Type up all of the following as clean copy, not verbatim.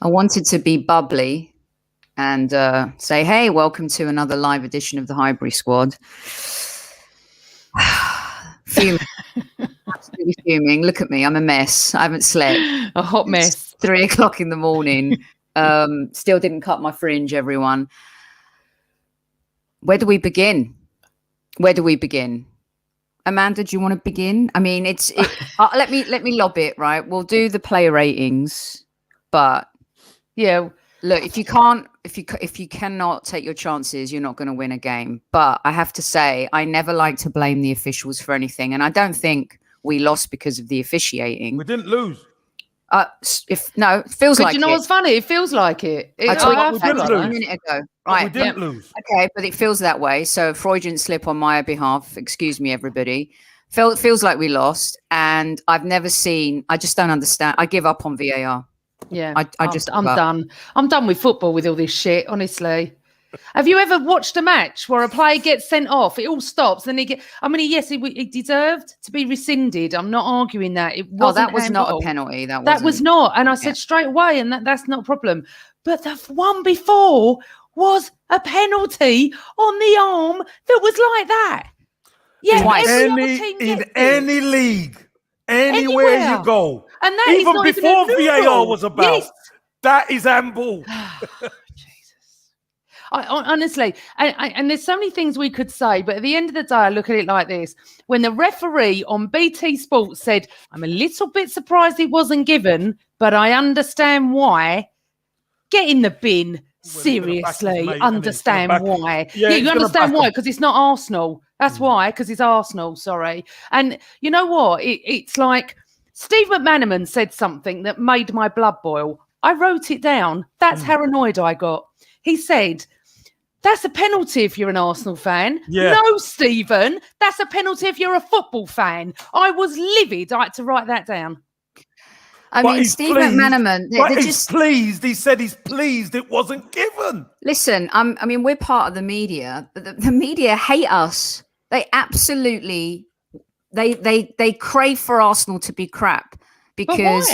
I wanted to be bubbly and say, hey, welcome to another live edition of the Highbury Squad. Fuming. Absolutely fuming. Look at me. I'm a mess. I haven't slept. A hot mess. It's 3 o'clock in the morning. Still didn't cut my fringe, everyone. Where do we begin? Where do we begin? Amanda, do you want to begin? I mean, let me lob it, right? We'll do the player ratings, but yeah, look, if you cannot take your chances, you're not going to win a game. But I have to say, I never like to blame the officials for anything, and I don't think we lost because of the officiating. We didn't lose. It feels like it. You know what's funny? It feels like it. I tweeted didn't lose a minute ago. Right, we didn't lose. Okay, but it feels that way. So Freudian slip on my behalf. Excuse me, everybody. Feels like we lost, and I've never seen. I just don't understand. I give up on VAR. Yeah, I'm done. I'm done with football with all this shit. Honestly. Have you ever watched a match where a player gets sent off? It all stops, and he deserved to be rescinded. I'm not arguing that. It wasn't. That was not a penalty. That was not. And I said straight away, and that's not a problem. But the one before was a penalty on the arm that was like that. Yeah, in any league, anywhere you go, and that even is before VAR was about, yes. That is handball. Honestly, and there's so many things we could say, but at the end of the day, I look at it like this. When the referee on BT Sports said, I'm a little bit surprised it wasn't given, but I understand why. Get in the bin. Seriously, understand why. Yeah, you understand why, because it's not Arsenal. That's why, because it's Arsenal, sorry. And you know what? It's like Steve McManaman said something that made my blood boil. I wrote it down. That's how annoyed I got. He said, that's a penalty if you're an Arsenal fan. Yeah. No, Stephen, that's a penalty if you're a football fan. I was livid. I had to write that down. I mean, Steve McManaman, he's pleased. He said he's pleased it wasn't given. Listen, I mean, we're part of the media, but the media hate us. They absolutely, they crave for Arsenal to be crap because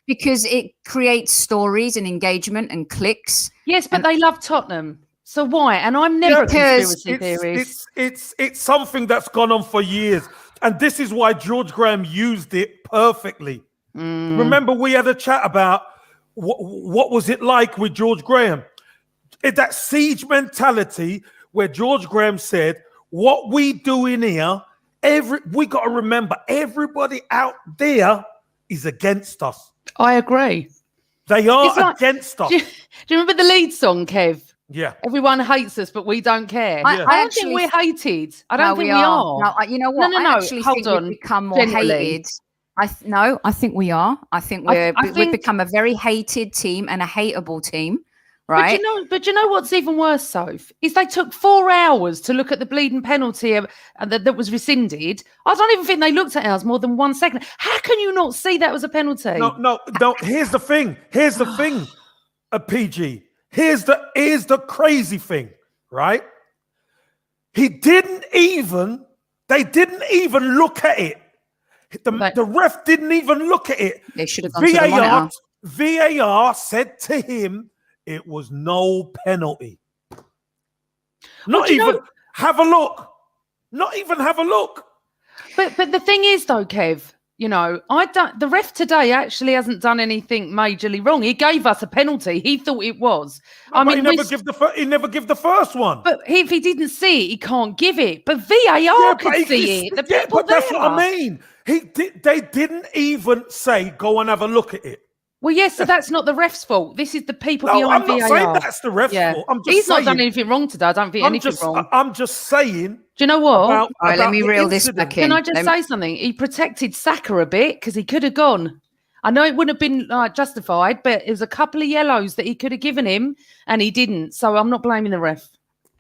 it creates stories and engagement and clicks. Yes, but they love Tottenham. So why? And I'm never a conspiracy theorist. It's something that's gone on for years. And this is why George Graham used it perfectly. Remember, we had a chat about what was it like with George Graham? That siege mentality where George Graham said, what we do in here, we got to remember, everybody out there is against us. I agree. They are against us. Do you remember the lead song, Kev? Yeah. Everyone hates us, but we don't care. I don't think we're hated. I don't think we are. No, you know what? No. I actually think we've become more hated. I think we are. I think we've become a very hated team and a hateable team, right? But you know what's even worse, Soph, is they took 4 hours to look at the bleeding penalty that was rescinded. I don't even think they looked at ours more than 1 second. How can you not see that was a penalty? No. Here's the thing. PG. Here's the crazy thing, right? They didn't even look at it. The ref didn't even look at it. They should have gone to the monitor. VAR said to him it was no penalty. Not even have a look. Not even have a look. But the thing is, though, Kev, the ref today actually hasn't done anything majorly wrong. He gave us a penalty. He thought it was. He never give the first one. But if he didn't see it, he can't give it. But VAR could see it. That's what I mean. They didn't even say, go and have a look at it. Well, yes, so that's not the ref's fault. This is the people behind VAR. I'm not saying that's the ref's fault. He's not done anything wrong today. I don't think anything wrong. I'm just saying. Do you know what? All right, let me reel this back in. Can I just say something? He protected Saka a bit because he could have gone. I know it wouldn't have been justified, but it was a couple of yellows that he could have given him, and he didn't. So I'm not blaming the ref.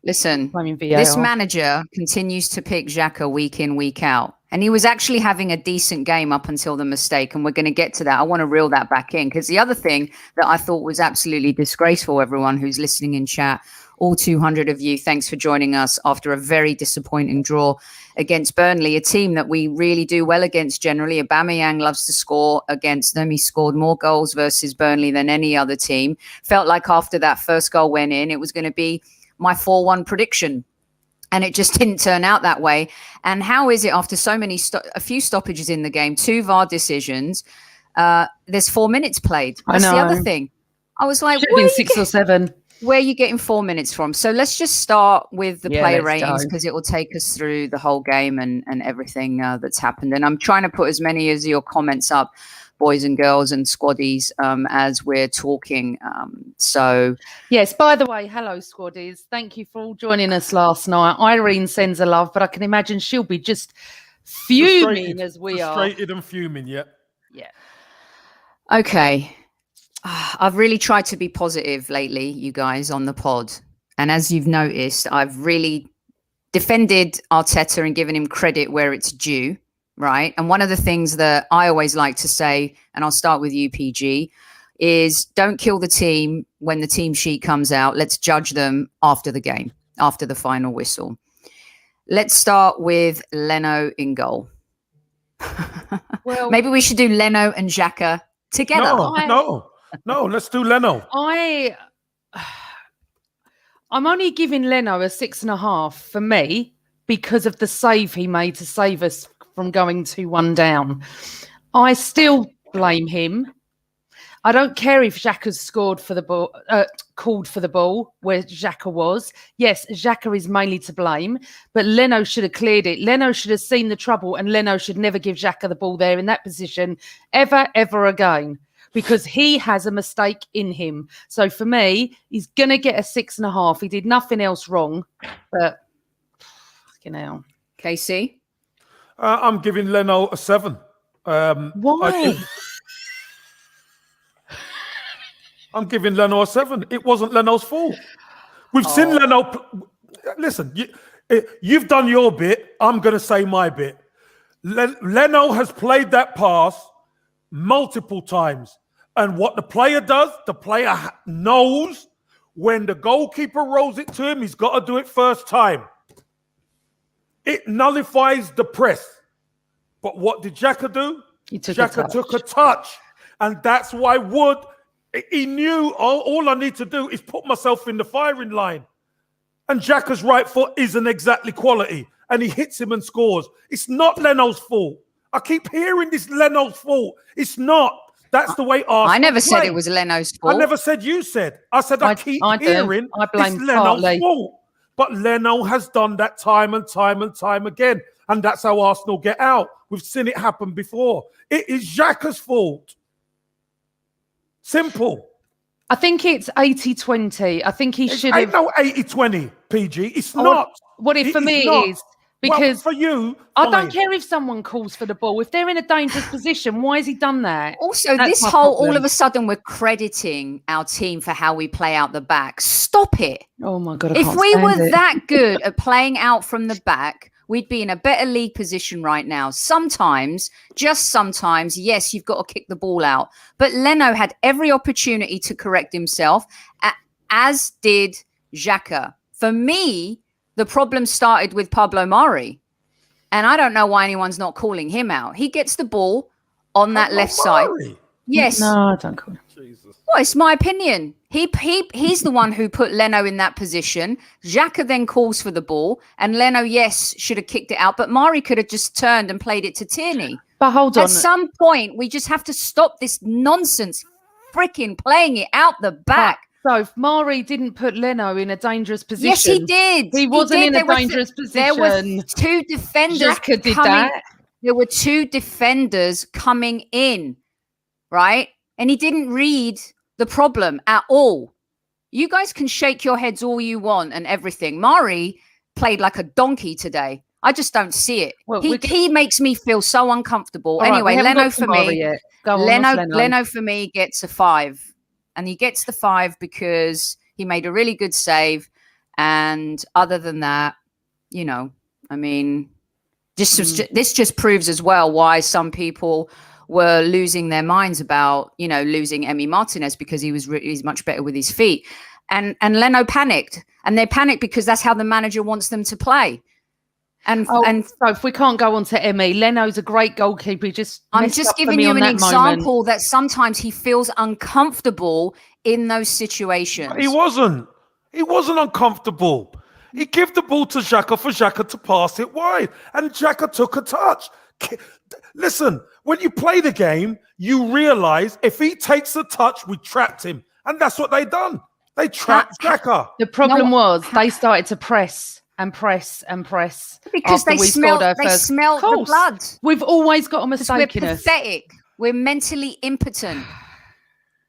Listen, this manager continues to pick Xhaka week in, week out. And he was actually having a decent game up until the mistake. And we're going to get to that. I want to reel that back in, because the other thing that I thought was absolutely disgraceful, everyone who's listening in chat, all 200 of you, thanks for joining us after a very disappointing draw against Burnley, a team that we really do well against generally. Aubameyang loves to score against them. He scored more goals versus Burnley than any other team. Felt like after that first goal went in, it was going to be my 4-1 prediction. And it just didn't turn out that way. And how is it after so many, a few stoppages in the game, 2 VAR decisions, there's 4 minutes played. That's the other thing. I was like, should have been 6 or 7. Where are you getting 4 minutes from? So let's just start with the player ratings, because it will take us through the whole game and everything that's happened. And I'm trying to put as many as your comments up, boys and girls and squaddies, as we're talking. So yes, by the way, hello squaddies. Thank you for all joining us last night. Irene sends a love, but I can imagine she'll be just fuming as we are. Frustrated and fuming, yeah. Yeah. Okay. I've really tried to be positive lately, you guys, on the pod. And as you've noticed, I've really defended Arteta and given him credit where it's due, right? And one of the things that I always like to say, and I'll start with you, PG, is don't kill the team when the team sheet comes out. Let's judge them after the game, after the final whistle. Let's start with Leno in goal. Well, maybe we should do Leno and Xhaka together. No, let's do Leno. I'm only giving Leno a 6.5 for me because of the save he made to save us from going 2-1 down. I still blame him. I don't care if Xhaka's scored for the ball, called for the ball where Xhaka was. Yes, Xhaka is mainly to blame, but Leno should have cleared it. Leno should have seen the trouble, and Leno should never give Xhaka the ball there in that position ever again, because he has a mistake in him. So for me, he's going to get a 6.5. He did nothing else wrong, but fucking hell. KC? I'm giving Leno a 7. Why? I'm giving Leno a 7. It wasn't Leno's fault. We've seen Leno. Listen, you've done your bit. I'm going to say my bit. Leno has played that pass multiple times. And what the player does, the player knows when the goalkeeper rolls it to him, he's got to do it first time. It nullifies the press. But what did Xhaka do? Xhaka took a touch. And that's why Wood, he knew all I need to do is put myself in the firing line. And Xhaka's right foot isn't exactly quality. And he hits him and scores. It's not Leno's fault. I keep hearing this Leno's fault. It's not. That's the way Arsenal I never play. said it was Leno's fault. I never said you said. I said I keep hearing I blame it's Leno's Partey. fault. But Leno has done that time and time again. And that's how Arsenal get out. We've seen it happen before. It is Xhaka's fault. Simple. I think it's 80-20. I think he should have... Ain't no 80-20, PG. It's not. What if for me it is? Because for you, I don't care if someone calls for the ball. If they're in a dangerous position, why has he done that? Also, this whole, all of a sudden, we're crediting our team for how we play out the back. Stop it. Oh, my God. If we were that good at playing out from the back, we'd be in a better league position right now. Sometimes, just sometimes, yes, you've got to kick the ball out. But Leno had every opportunity to correct himself, as did Xhaka. For me, the problem started with Pablo Mari. And I don't know why anyone's not calling him out. He gets the ball on that left side. Yes. No, don't call him. Jesus. Well, it's my opinion. He's the one who put Leno in that position. Xhaka then calls for the ball. And Leno, yes, should have kicked it out. But Mari could have just turned and played it to Tierney. But hold on. At some point, we just have to stop this nonsense freaking playing it out the back. So if Mari didn't put Leno in a dangerous position. Yes, he did. He wasn't in a dangerous position. There were 2 defenders Xhaka did coming. that. There were 2 defenders coming in, right? And he didn't read the problem at all. You guys can shake your heads all you want and everything. Mari played like a donkey today. I just don't see it. Well, he makes me feel so uncomfortable. Anyway, Leno for me, Leno for me gets a 5. And he gets the 5 because he made a really good save. And other than that, you know, I mean, This just proves as well why some people were losing their minds about, losing Emi Martinez, because he's much better with his feet. And Leno panicked, and they panicked because that's how the manager wants them to play. And so if we can't go on to Emi, Leno's a great goalkeeper. I'm just giving you an example that sometimes he feels uncomfortable in those situations. He wasn't uncomfortable. He gave the ball to Xhaka for Xhaka to pass it wide, and Xhaka took a touch. Listen, when you play the game, you realise if he takes a touch, we trapped him, and that's what they done. They trapped Xhaka. The problem was they started to press and press and press because they smelled the blood. We've always got a mistake in us. We're pathetic. We're mentally impotent.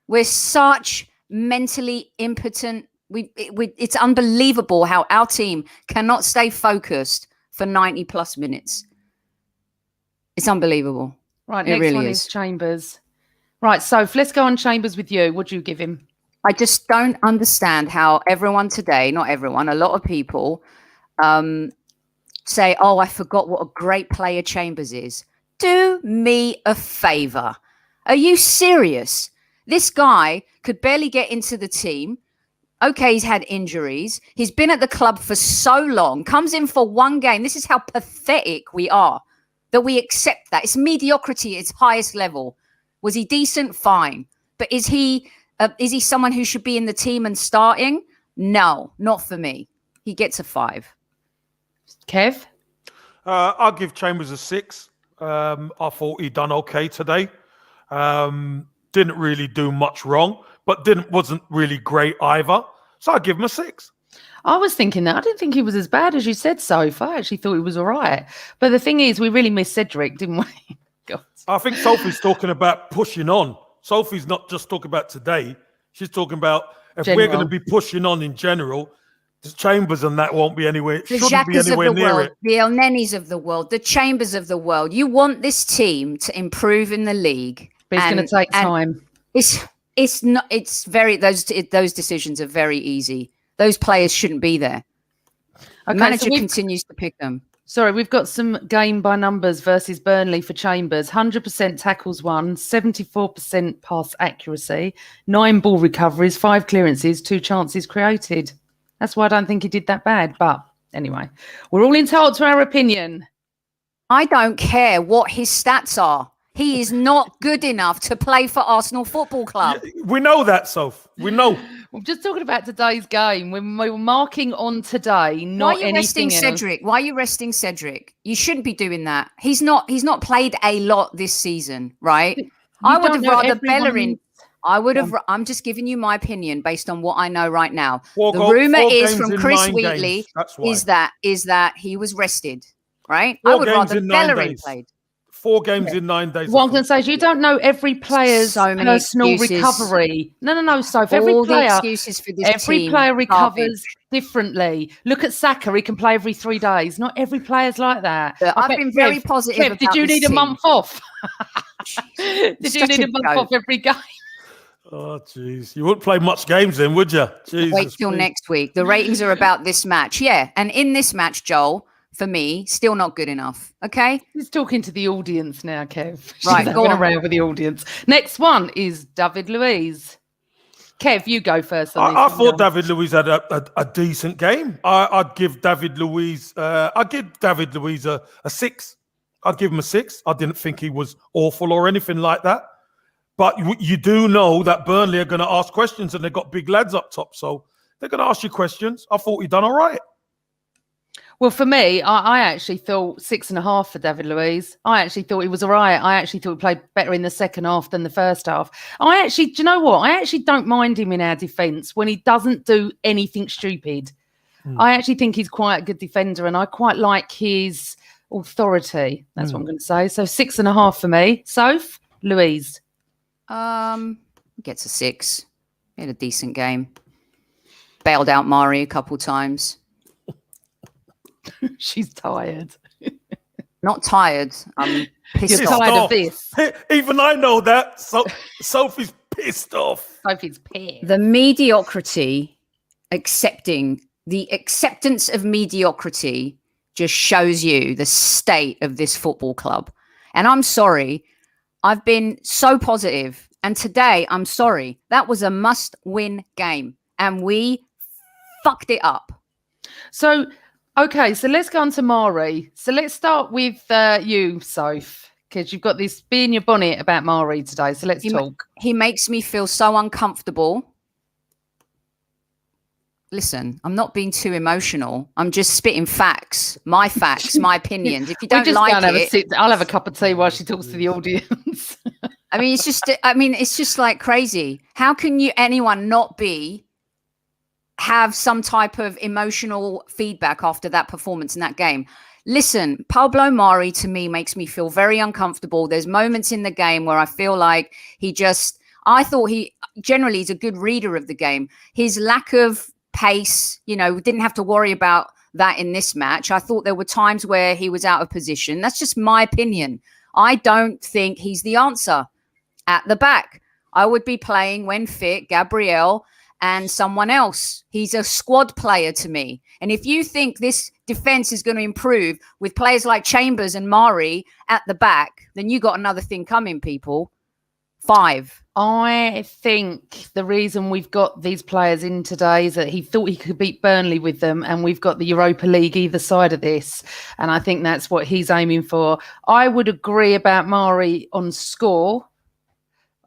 We're such mentally impotent. It's unbelievable how our team cannot stay focused for 90 plus minutes. It's unbelievable. Right, next one is Chambers. Right, so let's go on Chambers with you. What do you give him? I just don't understand how everyone today, not everyone, a lot of people say, oh, I forgot what a great player Chambers is. Do me a favor. Are you serious? This guy could barely get into the team. Okay, he's had injuries. He's been at the club for so long, comes in for one game. This is how pathetic we are, that we accept that. It's mediocrity at its highest level. Was he decent? Fine. But is he someone who should be in the team and starting? No, not for me. He gets a 5. Kev? I'll give Chambers a 6. I thought he done okay today. Didn't really do much wrong, but wasn't really great either. So I'll give him a 6. I was thinking that. I didn't think he was as bad as you said, Soph. I actually thought he was all right. But the thing is, we really missed Cedric, didn't we? God. I think Sophie's talking about pushing on. Sophie's not just talking about today. She's talking about if we're going to be pushing on in general, the Chambers and that won't be anywhere. The Xhakas of the world, the El Nenis of the world, the Chambers of the world. You want this team to improve in the league. But it's going to take time. It's not. It's very those decisions are very easy. Those players shouldn't be there. Okay, manager continues to pick them. Sorry, we've got some game by numbers versus Burnley for Chambers. 100% tackles won, 74% pass accuracy, 9 ball recoveries, 5 clearances, 2 chances created. That's why I don't think he did that bad. But anyway, we're all entitled to our opinion. I don't care what his stats are. He is not good enough to play for Arsenal Football Club. Yeah, we know that, Soph. We know. We're just talking about today's game. We were marking on today, not anything else. Why are you resting Cedric? Why are you resting Cedric? You shouldn't be doing that. He's not played a lot this season, right? I would have rather Bellerin. I'm just giving you my opinion based on what I know right now. The rumor is from Chris Wheatley is that he was rested, right? I would rather Bellerin played. 4 games in 9 days. What I'm going to say is you don't know every player's personal recovery. No, Soph. Every player recovers differently. Look at Saka. He can play every 3 days. Not every player's like that. I've been very positive about did you need a month off? Did you need a month off every game? Oh, jeez. You wouldn't play much games then, would you? Jesus, wait till next week. The ratings are about this match. Yeah. And in this match, Joel, for me, still not good enough. Okay? He's talking to the audience now, Kev. Right, go on around with the audience. Next one is David Luiz. Kev, you go first. I thought David Luiz had a decent game. I'd give David Luiz a 6. I'd give him a 6. I didn't think he was awful or anything like that. But you do know that Burnley are going to ask questions, and they've got big lads up top, so they're going to ask you questions. I thought he done all right. Well, for me, I actually thought 6.5 for David Luiz. I actually thought he was all right. I actually thought he played better in the second half than the first half. Do you know what? I actually don't mind him in our defence when he doesn't do anything stupid. I actually think he's quite a good defender, and I quite like his authority. That's what I'm going to say. So 6.5 for me. Soph, Luiz. Gets a 6. He had a decent game. Bailed out Mari a couple times. She's tired. Not tired. I'm pissed off. Tired of this. Even I know that. So Sophie's pissed off. Sophie's pissed. The mediocrity, the acceptance of mediocrity just shows you the state of this football club. And I'm sorry, I've been so positive. And today, I'm sorry, that was a must-win game. And we fucked it up. So, okay, so let's go on to Mari. So let's start with you, Soph, because you've got this bee in your bonnet about Mari today. So let's talk. He makes me feel so uncomfortable. Listen, I'm not being too emotional. I'm just spitting facts, my opinions. If you don't like it, I'll have a cup of tea while she talks to the audience. I mean, it's just like crazy. How can anyone not have some type of emotional feedback after that performance in that game? Listen, Pablo Mari to me makes me feel very uncomfortable. There's moments in the game where I feel like I thought he generally is a good reader of the game. His lack of pace, we didn't have to worry about that in this match. I thought there were times where he was out of position. That's just my opinion. I don't think he's the answer at the back. I would be playing, when fit, Gabriel and someone else. He's a squad player to me. And if you think this defense is going to improve with players like Chambers and Mari at the back, then you got another thing coming, people. 5. I think the reason we've got these players in today is that he thought he could beat Burnley with them, and we've got the Europa League either side of this. And I think that's what he's aiming for. I would agree about Mari on score.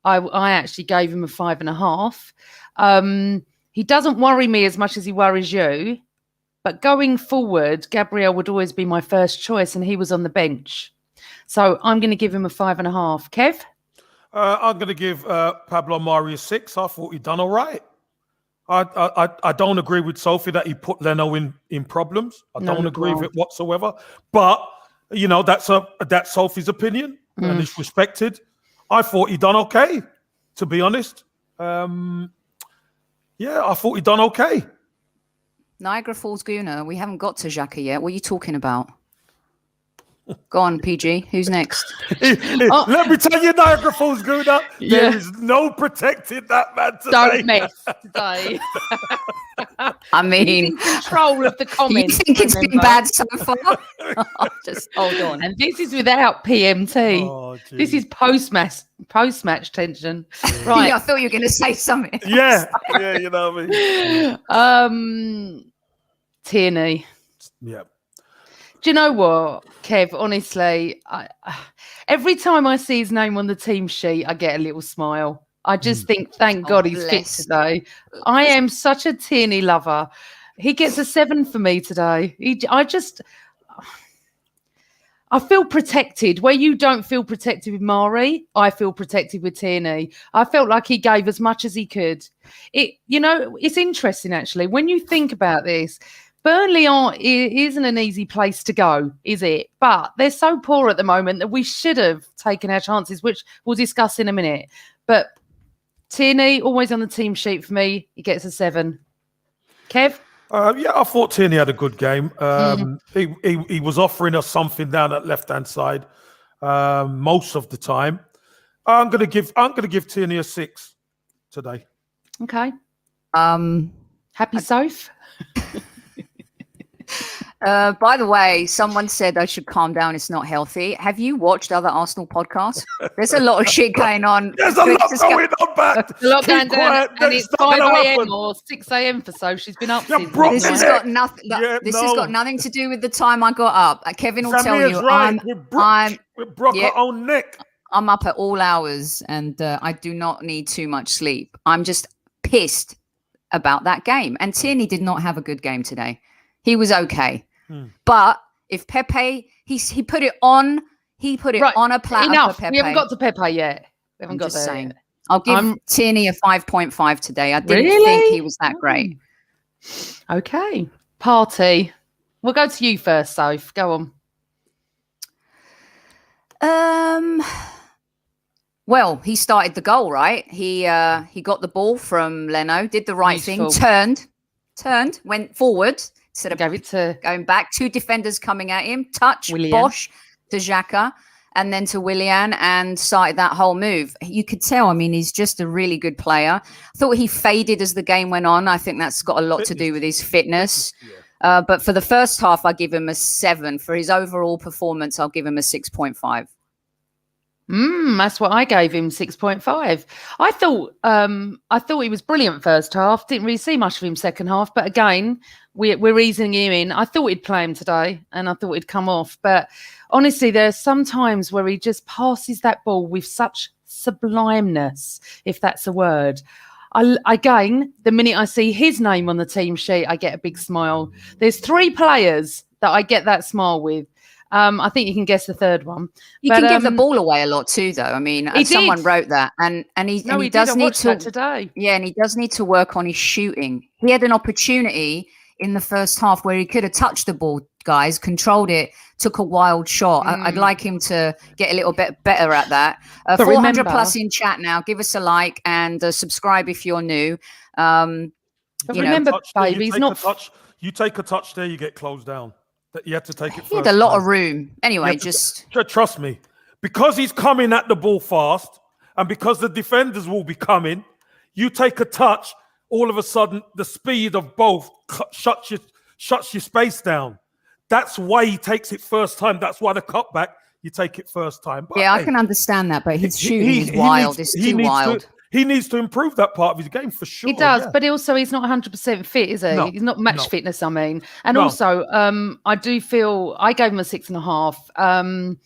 I actually gave him a 5.5. He doesn't worry me as much as he worries you. But going forward, Gabriel would always be my first choice, and he was on the bench. So I'm going to give him a 5.5. Kev? I'm going to give Pablo Mari a 6. I thought he'd done all right. I don't agree with Sophie that he put Leno in problems. I don't agree with it whatsoever. But, that's Sophie's opinion, and it's respected. I thought he'd done okay, to be honest. I thought he'd done okay. Niagara Falls Guna, we haven't got to Xhaka yet. What are you talking about? Go on, PG. Who's next? Let me tell you, Niagara Falls Guna, there is no protecting that man today. Don't mess today. I mean, he's in control of the comments. You think it's been bad so far? Just hold on. And this is without PMT. Oh, this is post-match tension. Right. Yeah, I thought you were going to say something. Yeah, you know what I mean. Tierney. Yeah. Do you know what, Kev? Honestly, every time I see his name on the team sheet, I get a little smile. I just think, thank God he's fit today. I am such a Tierney lover. He gets a 7 for me today. I feel protected. Where you don't feel protected with Mari, I feel protected with Tierney. I felt like he gave as much as he could. It's interesting, actually, when you think about this. Burnley isn't an easy place to go, is it? But they're so poor at the moment that we should have taken our chances, which we'll discuss in a minute. But Tierney, always on the team sheet for me. He gets a 7. Kev? I thought Tierney had a good game. He was offering us something down that left-hand side most of the time. I'm gonna give Tierney a 6 today. Okay. Happy Soph? By the way, someone said I should calm down. It's not healthy. Have you watched other Arsenal podcasts? There's a lot of shit going on. There's a lot going on, Matt. A lot going down, and it's 5 a.m. or 6 a.m. for Soph. She's been up since. This has got nothing. This has got nothing to do with the time I got up. Kevin will tell you. Right. We broke our own neck. I'm up at all hours, and I do not need too much sleep. I'm just pissed about that game. And Tierney did not have a good game today. He was okay. But if Pepe, he put it on, on a platter enough. for Pepe. We haven't got to Pepe yet. We haven't got just there saying. yet. I'll give Tierney a 5.5 today. I didn't think he was that great. Okay. Partey. We'll go to you first, Soph. Go on. Well, he started the goal, right? He got the ball from Leno, did the right thing, turned, went forward. Instead of going back, 2 defenders coming at him, Willian. Bosch to Xhaka, and then to Willian, and started that whole move. You could tell, he's just a really good player. I thought he faded as the game went on. I think that's got a lot to do with his fitness. But for the first half, I give him a 7. For his overall performance, I'll give him a 6.5. That's what I gave him, 6.5. I thought he was brilliant first half. Didn't really see much of him second half. But again, we're easing him in. I thought he'd play him today, and I thought he'd come off. But honestly, there's some times where he just passes that ball with such sublimeness, if that's a word. Again, the minute I see his name on the team sheet, I get a big smile. There's 3 players that I get that smile with. I think you can guess the third one. You can give the ball away a lot too, though. I mean, someone wrote that, and he does need to today. Yeah, and he does need to work on his shooting. He had an opportunity in the first half where he could have touched the ball, guys, controlled it, took a wild shot. I'd like him to get a little bit better at that. 400 plus in chat now. Give us a like and subscribe if you're new. But remember, baby, he's not. You take a touch there, you get closed down. That you have to take it. He had a lot of room. Anyway, trust me, because he's coming at the ball fast, and because the defenders will be coming, you take a touch. All of a sudden, the speed of both shuts your space down. That's why he takes it first time. That's why the cutback, you take it first time. But, I can understand that, but his shooting is wild. It's too wild. He needs to improve that part of his game for sure. He does, but also he's not 100% fit, is he? No, he's not match fitness, I mean. And also, I do feel, I gave him a 6.5.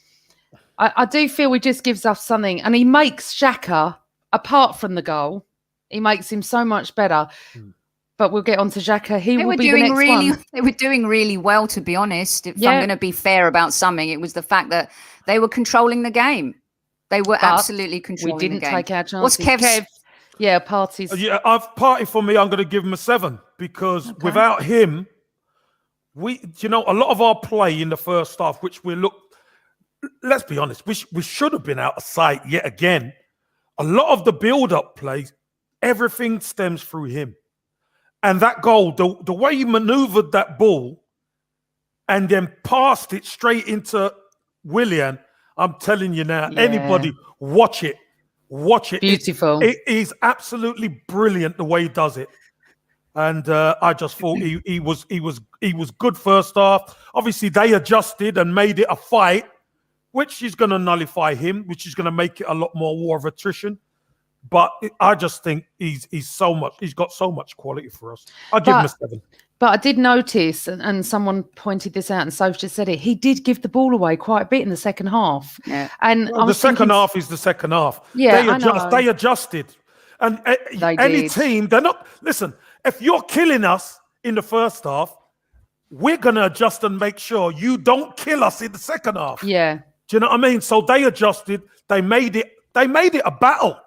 I do feel he just gives us something. And he makes Xhaka, apart from the goal, he makes him so much better. But we'll get on to Xhaka. He will be the next one. They were doing really well, to be honest. If I'm going to be fair about something, it was the fact that they were controlling the game. They were absolutely controlling the game. We didn't take our chances. What's Kev's? Yeah, Partey's. Yeah, Partey for me, I'm going to give him a 7 because without him, a lot of our play in the first half, which let's be honest, we should have been out of sight yet again. A lot of the build-up plays, everything stems through him. And that goal, the way he maneuvered that ball and then passed it straight into Willian, I'm telling you now, anybody watch it. Watch it. Beautiful. It is absolutely brilliant the way he does it. And I just thought he was good first half. Obviously, they adjusted and made it a fight, which is going to nullify him, which is going to make it a lot more war of attrition. But I just think he's got so much quality for us. I'll give him a 7. But I did notice, and someone pointed this out, and Sophie just said it, he did give the ball away quite a bit in the second half. Yeah. And the second half is the second half. Yeah, they adjusted. And any team, they're not... Listen, if you're killing us in the first half, we're going to adjust and make sure you don't kill us in the second half. Yeah. Do you know what I mean? So they adjusted. They made it a battle.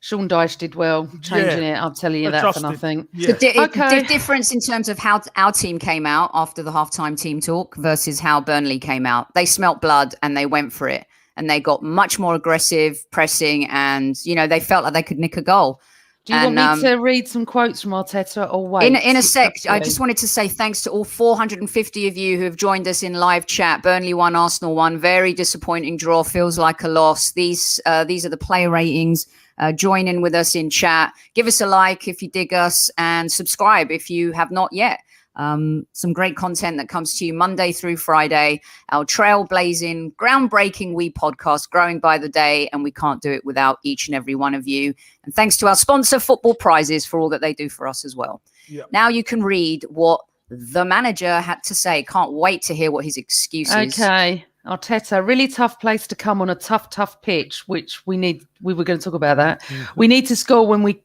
Sean Dyche did well changing it. I'm telling you that for nothing. Yeah. The difference in terms of how our team came out after the halftime team talk versus how Burnley came out. They smelt blood and they went for it. And they got much more aggressive, pressing, and they felt like they could nick a goal. Do you want me to read some quotes from Arteta or wait? In a sec, I just wanted to say thanks to all 450 of you who have joined us in live chat. Burnley 1, Arsenal 1. Very disappointing draw. Feels like a loss. These are the player ratings. Join in with us in chat. Give us a like if you dig us and subscribe if you have not yet. Some great content that comes to you Monday through Friday. Our trailblazing, groundbreaking podcast, growing by the day, and we can't do it without each and every one of you. And thanks to our sponsor, Football Prizes, for all that they do for us as well. Yep. Now you can read what the manager had to say. Can't wait to hear what his excuse is. Okay. Arteta, really tough place to come on a tough pitch, which we need. We were going to talk about that. Mm-hmm. We need to score when we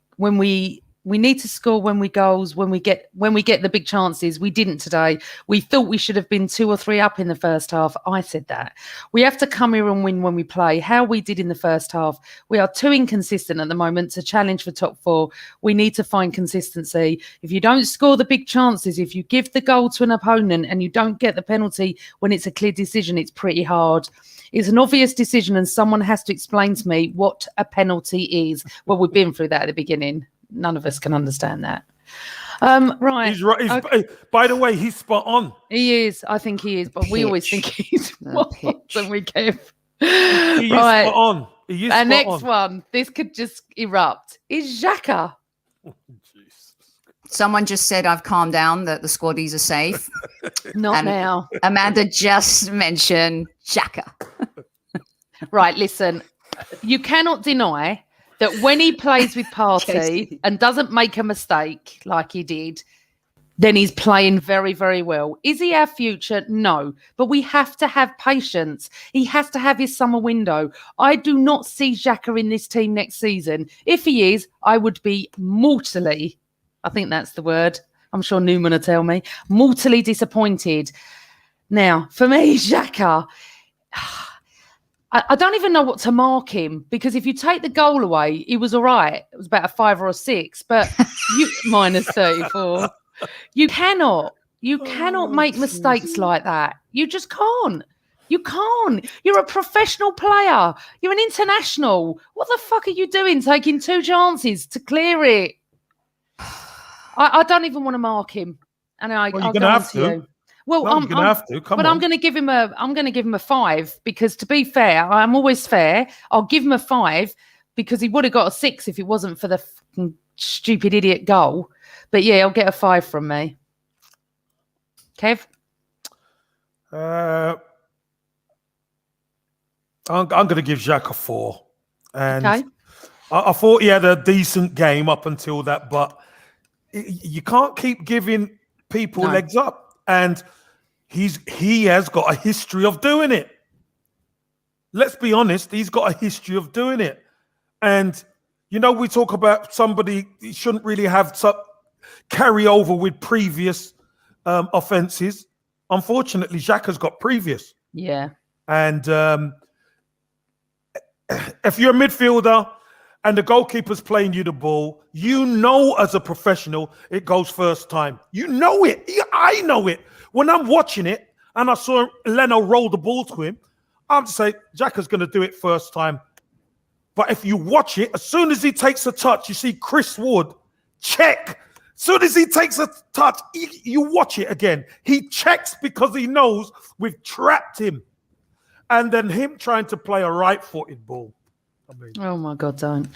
need to score when we get the big chances. We didn't today. We thought we should have been 2 or 3 up in the first half. I said that. We have to come here and win when we play. How we did in the first half. We are too inconsistent at the moment to challenge for top 4. We need to find consistency. If you don't score the big chances, if you give the goal to an opponent and you don't get the penalty when it's a clear decision, it's pretty hard. It's an obvious decision and someone has to explain to me what a penalty is. Well, we've been through that at the beginning. None of us can understand that. Right. He's right. Okay. By the way, he's spot on. He is. I think he is. But we always think he's wrong and we give. He is spot on. He is Our spot next on. one, this could just erupt, is Xhaka. Someone just said I've calmed down, that the squaddies are safe. Not now. Amanda just mentioned Xhaka. Right, listen. You cannot deny that when he plays with Partey and doesn't make a mistake like he did, then he's playing very, very well. Is he our future? No. But we have to have patience. He has to have his summer window. I do not see Xhaka in this team next season. If he is, I would be mortally, I think that's the word, I'm sure Newman will tell me, mortally disappointed. Now, for me, Xhaka, I don't even know what to mark him, because if you take the goal away, he was all right. It was about a 5 or a 6, but you minus 34. You cannot make mistakes like that. You just can't. You can't. You're a professional player. You're an international. What the fuck are you doing taking 2 chances to clear it? I don't even want to mark him. And I'll you're gonna have to. Well, I'm gonna have to. Come on. I'm gonna give him a 5, because to be fair, I'm always fair. I'll give him a 5 because he would have got a 6 if it wasn't for the fucking stupid idiot goal. But yeah, I'll get a 5 from me. Kev? I'm going to give Xhaka a 4. And okay. I thought he had a decent game up until that, but you can't keep giving people legs up. And he has got a history of doing it. Let's be honest, he's got a history of doing it. And, you know, we talk about somebody shouldn't really have carry over with previous offences. Unfortunately, Xhaka's got previous. Yeah. And if you're a midfielder and the goalkeeper's playing you the ball, you know as a professional it goes first time. You know it. I know it. When I'm watching it and I saw Leno roll the ball to him, I'd say Xhaka's going to do it first time. But if you watch it, as soon as he takes a touch, you see Chris Wood check. As soon as he takes a touch, you watch it again. He checks because he knows we've trapped him. And then him trying to play a right-footed ball. I mean, oh, my God, don't.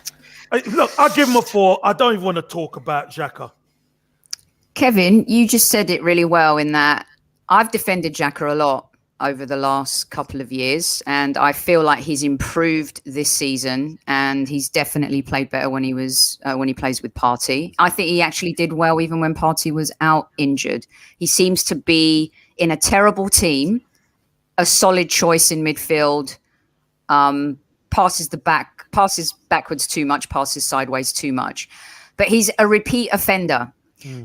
Look, I'll give him a 4. I don't even want to talk about Xhaka. Kevin, you just said it really well in that I've defended Xhaka a lot over the last couple of years, and I feel like he's improved this season, and he's definitely played better when he plays with Partey. I think he actually did well even when Partey was out injured. He seems to be in a terrible team, a solid choice in midfield, passes backwards too much, passes sideways too much. But he's a repeat offender.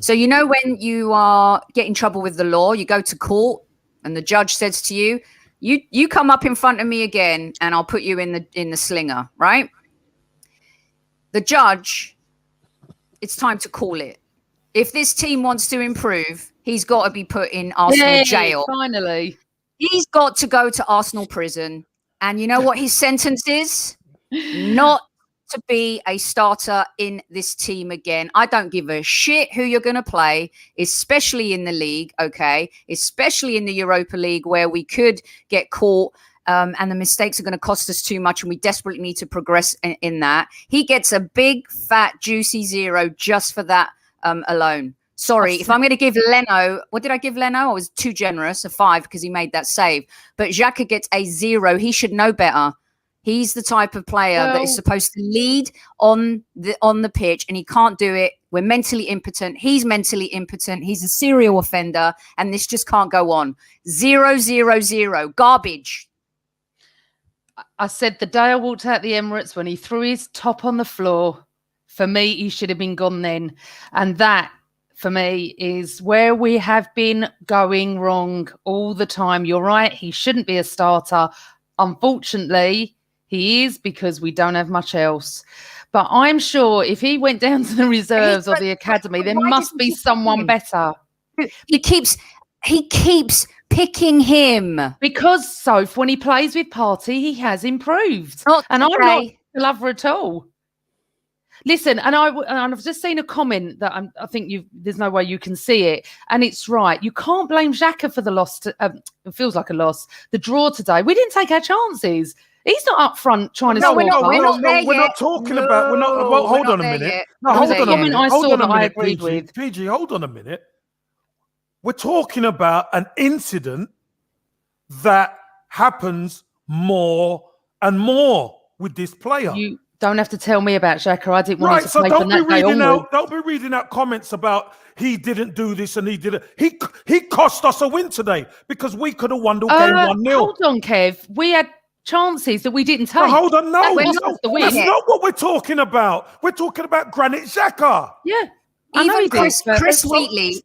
So, you know, when you are getting trouble with the law, you go to court and the judge says to you, you come up in front of me again and I'll put you in the slinger, right? The judge, it's time to call it. If this team wants to improve, he's got to be put in Arsenal jail. Finally. He's got to go to Arsenal prison. And you know what his sentence is? Not to be a starter in this team again. I don't give a shit who you're going to play, especially in the league, okay? Especially in the Europa League, where we could get caught and the mistakes are going to cost us too much and we desperately need to progress in that. He gets a big, fat, juicy 0 just for that alone. Sorry, if I'm going to give Leno, what did I give Leno? I was too generous, a 5 because he made that save. But Xhaka gets a 0. He should know better. He's the type of player that is supposed to lead on the pitch, and he can't do it. We're mentally impotent. He's mentally impotent. He's a serial offender, and this just can't go on. 0, 0, 0. Garbage. I said the day I walked out the Emirates when he threw his top on the floor, for me, he should have been gone then. And that, for me, is where we have been going wrong all the time. You're right. He shouldn't be a starter. Unfortunately, he is, because we don't have much else. But I'm sure if he went down to the reserves or the academy, there must be someone better. He keeps picking him. Because, Soph, when he plays with Partey, he has improved. And I'm not a lover at all. Listen, and I've just seen a comment that I think there's no way you can see it, and it's right. You can't blame Xhaka for the loss. It feels like a loss. The draw today. We didn't take our chances. He's not up front trying to No, score. we're We're not talking about. We're not. Well, hold on a minute. No, hold on a minute. I Hold saw on a that I minute, agreed PG. with. PG, hold on a minute. We're talking about an incident that happens more and more with this player. You don't have to tell me about Xhaka. I didn't want him to So play from that day onward. don't be reading out comments about he didn't do this and he didn't. He cost us a win today because we could have won the game 1-0. Hold on, Kev. We had chances that we didn't take. No, hold on, no, That's not what we're talking about. We're talking about Granit Xhaka. Yeah, even Chris Wheatley.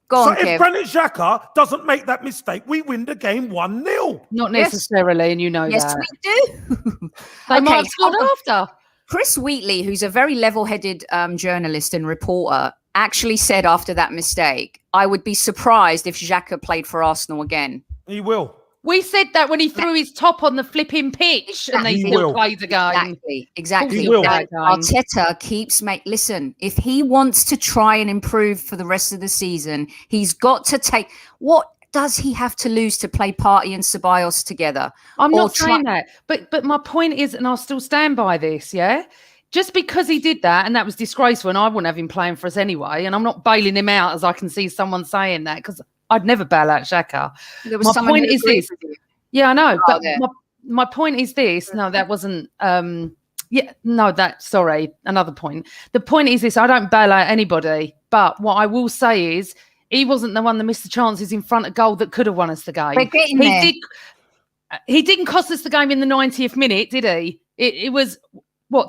Go on, so Kev. if Granit Xhaka doesn't make that mistake, we win the game 1-0. Not necessarily, and you know that. Yes, we do. They might have scored after. Chris Wheatley, who's a very level-headed journalist and reporter, actually said after that mistake, I would be surprised if Xhaka played for Arsenal again. He will. We said that when he threw his top on the flipping pitch and they still played the game. Exactly. He will. Arteta keeps listen, if he wants to try and improve for the rest of the season, he's got to take what does he have to lose to play Partey and Ceballos together? I'm not saying that. But my point is, and I'll still stand by this, yeah? Just because he did that, and that was disgraceful, and I wouldn't have him playing for us anyway, and I'm not bailing him out as I can see someone saying that, because I'd never bail out Xhaka. My point is this. Yeah, I know. But my point is this. No, that wasn't. Sorry, another point. The point is this. I don't bail out anybody. But what I will say is he wasn't the one that missed the chances in front of goal that could have won us the game. He didn't cost us the game in the 90th minute, did he? It was...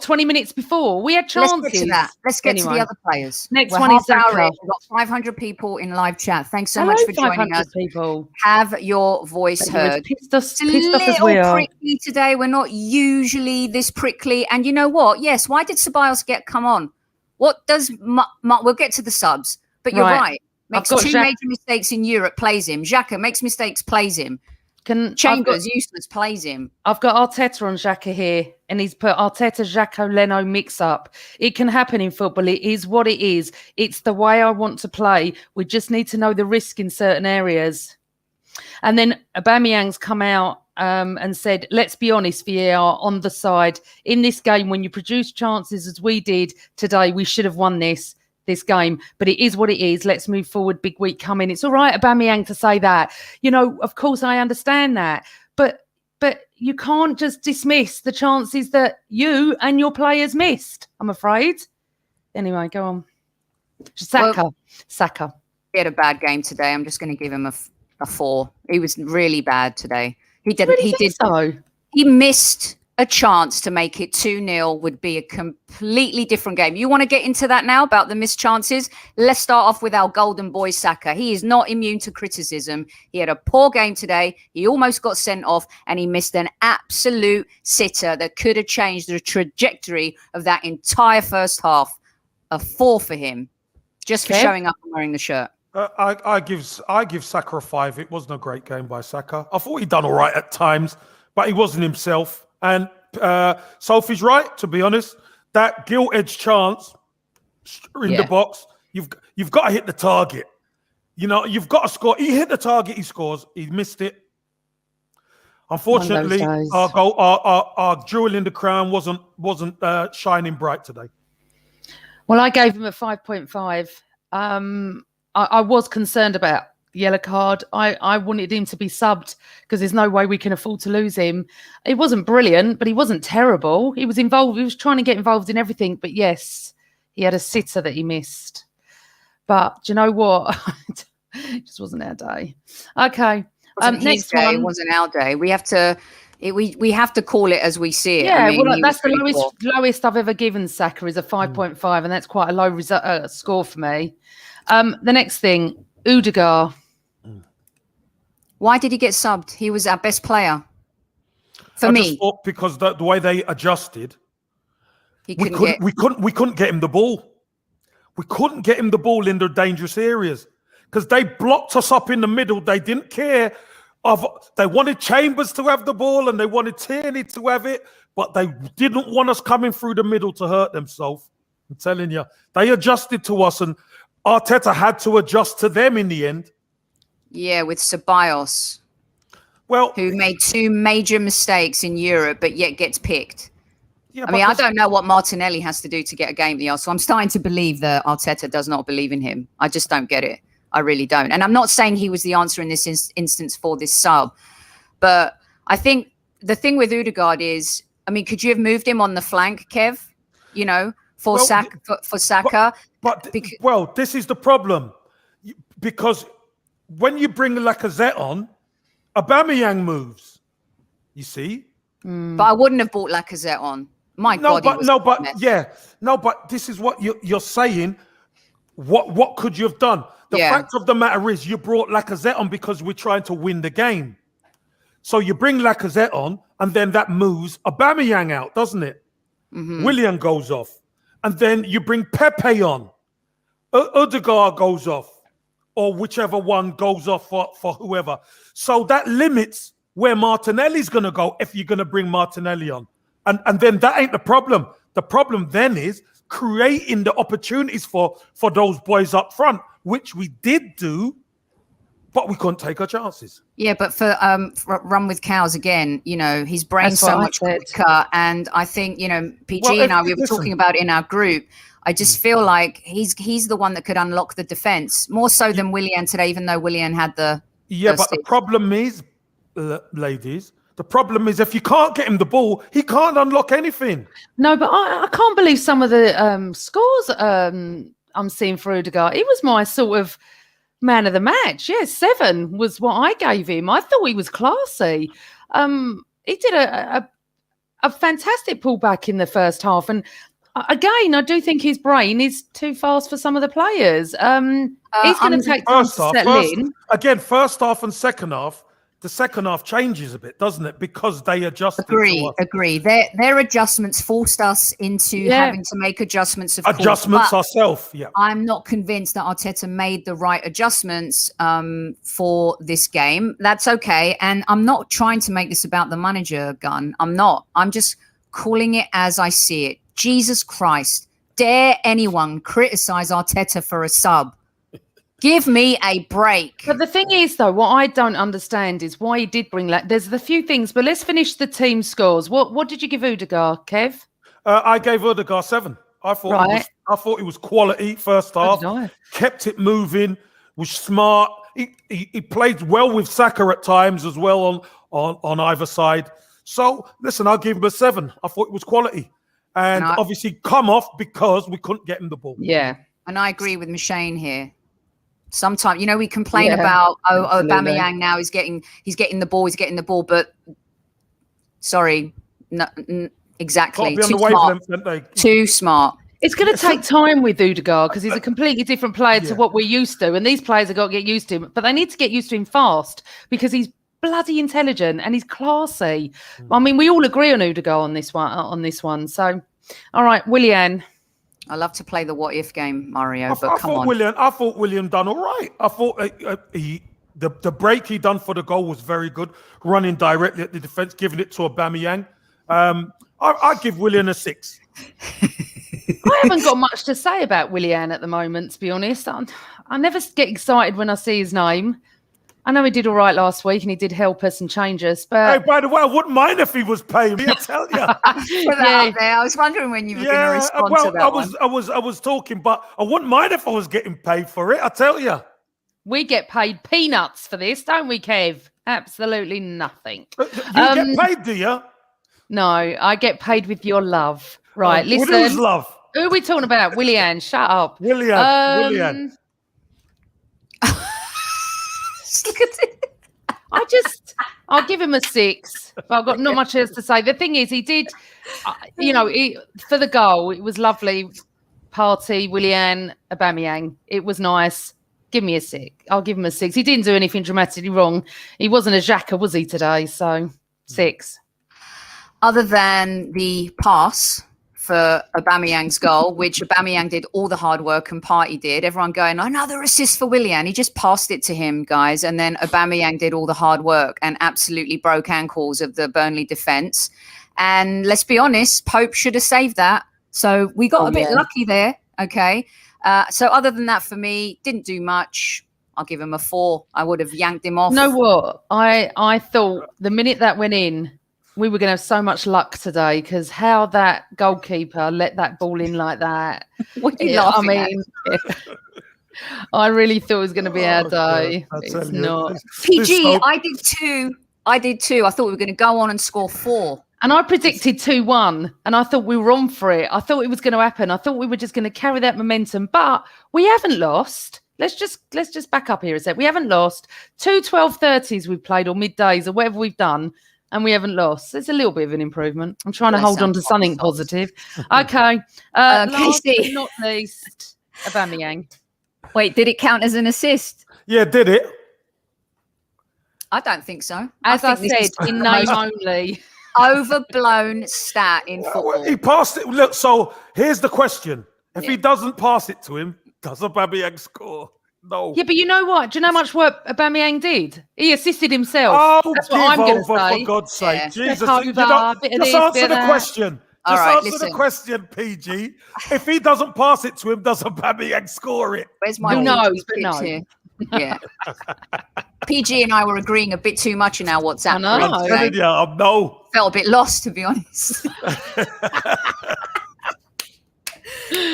20 minutes before? We had chances. Let's get to that. Let's get to the other players. Next one is Xhaka. We've got 500 people in live chat. Thanks so much for joining us. People. Have your voice heard. Pissed off as we are. Prickly today. We're not usually this prickly. And you know what? Yes, why did Ceballos come on? What does... we'll get to the subs. But you're right. Makes two major mistakes in Europe, plays him. Xhaka makes mistakes, plays him. Chambers, useless, plays him. I've got Arteta on Xhaka here, and he's put Arteta, Xhaka, Leno mix-up. It can happen in football. It is what it is. It's the way I want to play. We just need to know the risk in certain areas. And then Aubameyang's come out and said, let's be honest, VAR on the side. In this game, when you produce chances as we did today, we should have won this game, but it is what it is. Let's move forward. Big week coming. It's all right, Aubameyang, to say that. You know, of course, I understand that, but you can't just dismiss the chances that you and your players missed. I'm afraid. Anyway, go on. Saka. He had a bad game today. I'm just going to give him a 4. He was really bad today. He missed a chance to make it 2-0 would be a completely different game. You want to get into that now about the missed chances? Let's start off with our golden boy, Saka. He is not immune to criticism. He had a poor game today. He almost got sent off and he missed an absolute sitter that could have changed the trajectory of that entire first half. A 4 for him, just for showing up and wearing the shirt. I give Saka a 5. It wasn't a great game by Saka. I thought he'd done all right at times, but he wasn't himself. And Sophie's right, to be honest. That gilt-edged chance in the box, you've got to hit the target. You know, you've got to score. He hit the target, he scores. He missed it. Unfortunately, our jewel in the crown wasn't shining bright today. Well, I gave him a 5.5. I was concerned about the yellow card. I wanted him to be subbed because there's no way we can afford to lose him. He wasn't brilliant, but he wasn't terrible. He was involved. He was trying to get involved in everything. But yes, he had a sitter that he missed. But do you know what? It just wasn't our day. Okay. Next one. It wasn't our day. We have to. We have to call it as we see it. Yeah, well, that's the lowest I've ever given Saka is a 5.5, and that's quite a low score for me. The next thing, Odegaard. Why did he get subbed? He was our best player. For me, just thought because the way they adjusted, we couldn't get him the ball. We couldn't get him the ball in the dangerous areas because they blocked us up in the middle. They didn't care. They wanted Chambers to have the ball and they wanted Tierney to have it, but they didn't want us coming through the middle to hurt themselves. I'm telling you, they adjusted to us, and Arteta had to adjust to them in the end. Yeah, with Ceballos. who made 2 major mistakes in Europe, but yet gets picked. Yeah, I mean, I don't know what Martinelli has to do to get a game the Arsenal. I'm starting to believe that Arteta does not believe in him. I just don't get it. I really don't. And I'm not saying he was the answer in this instance for this sub. But I think the thing with Odegaard is, I mean, could you have moved him on the flank, Kev? You know, for Saka? Well, this is the problem. Because when you bring Lacazette on, Aubameyang moves. You see? But I wouldn't have brought Lacazette on. My God, but this is what you're saying. What could you have done? The fact of the matter is, you brought Lacazette on because we're trying to win the game. So you bring Lacazette on, and then that moves Aubameyang out, doesn't it? Willian goes off, and then you bring Pepe on. Odegaard goes off, or whichever one goes off for whoever. So that limits where Martinelli's going to go if you're going to bring Martinelli on. And then that ain't the problem. The problem then is creating the opportunities for those boys up front, which we did do, but we couldn't take our chances. Yeah, but for Run With Cows again, you know, his brain's so much quicker. And I think, you know, PG and I, we were talking about in our group, I just feel like he's the one that could unlock the defence, more so than Willian today, even though Willian had the... Yeah, but the problem is, ladies, the problem is if you can't get him the ball, he can't unlock anything. No, but I can't believe some of the scores I'm seeing for Odegaard. He was my sort of man of the match. Yeah, 7 was what I gave him. I thought he was classy. He did a fantastic pullback in the first half. And again, I do think his brain is too fast for some of the players. He's going to take time to settle in. Again, first half and second half, the second half changes a bit, doesn't it? Because they adjusted. Agree. Their adjustments forced us into having to make adjustments. Ourselves. Yeah. I'm not convinced that Arteta made the right adjustments for this game. That's okay. And I'm not trying to make this about the manager, Gun. I'm not. I'm just calling it as I see it. Jesus Christ. Dare anyone criticize Arteta for a sub? Give me a break. But the thing is, though, what I don't understand is why he did bring that. There's a few things, but let's finish the team scores. What did you give Odegaard, Kev? I gave Odegaard 7. I thought it was quality first half. Kept it moving. Was smart. He played well with Saka at times as well on either side. So listen, I'll give him a 7. I thought it was quality, and obviously come off because we couldn't get him the ball. Yeah, and I agree with Machine here. Sometimes, you know, we complain about Aubameyang now he's getting the ball, but sorry, exactly, too smart. It's going to take time with Odegaard because he's a completely different player to what we're used to, and these players have got to get used to him. But they need to get used to him fast because he's bloody intelligent and he's classy. I mean, we all agree on Odegaard on this one. So, all right, Willian. I love to play the what if game, Mario. But come on, I thought Willian done all right. I thought the break he done for the goal was very good, running directly at the defense, giving it to Aubameyang. I give Willian a 6. I haven't got much to say about Willian at the moment, to be honest. I never get excited when I see his name. I know he did all right last week and he did help us and change us. But hey, by the way, I wouldn't mind if he was paying me. I tell you. I was wondering when you were going to respond to that. I was talking, but I wouldn't mind if I was getting paid for it. I tell you. We get paid peanuts for this, don't we, Kev? Absolutely nothing. You get paid, do you? No, I get paid with your love. Right, listen. Who's love? Who are we talking about? Willian, shut up. Willian. Look at it. I'll give him a 6. But I've got not much else to say. The thing is, he did, for the goal, it was lovely. Partey, Willian, Aubameyang. It was nice. Give me a 6. I'll give him a 6. He didn't do anything dramatically wrong. He wasn't a Xhaka, was he, today? So, 6. Other than the pass for Aubameyang's goal, which Aubameyang did all the hard work and Partey did. Everyone going, another assist for Willian. He just passed it to him, guys. And then Aubameyang did all the hard work and absolutely broke ankles of the Burnley defence. And let's be honest, Pope should have saved that. So we got a bit lucky there. Okay. So other than that, for me, didn't do much. I'll give him a 4. I would have yanked him off. You know what? I thought the minute that went in, we were going to have so much luck today because how that goalkeeper let that ball in like that. What are you laughing at? I really thought it was going to be our day. It's not. PG, I did too. I thought we were going to go on and score 4. And I predicted 2-1, and I thought we were on for it. I thought it was going to happen. I thought we were just going to carry that momentum, but we haven't lost. Let's just back up here a sec. We haven't lost. 2 12:30s we've played, or middays, or whatever we've done, and we haven't lost. It's a little bit of an improvement. I'm trying to hold on to something positive. Okay. Last but not least, Aubameyang. Wait, did it count as an assist? Yeah, did it? I don't think so. As I said, in name only. Overblown stat in football. He passed it. Look, so here's the question. If he doesn't pass it to him, does Aubameyang score? No. Yeah, but you know what? Do you know how much work Aubameyang did? He assisted himself. Oh, that's what I'm going to say. For God's sake. Yeah. Jesus. Just answer the question. All Just right, answer listen. the question, PG. If he doesn't pass it to him, does Aubameyang score it? Where's my Who knows, but no. Here? Yeah. PG and I were agreeing a bit too much in our WhatsApp. I know. I'm telling you, no. Felt a bit lost, to be honest.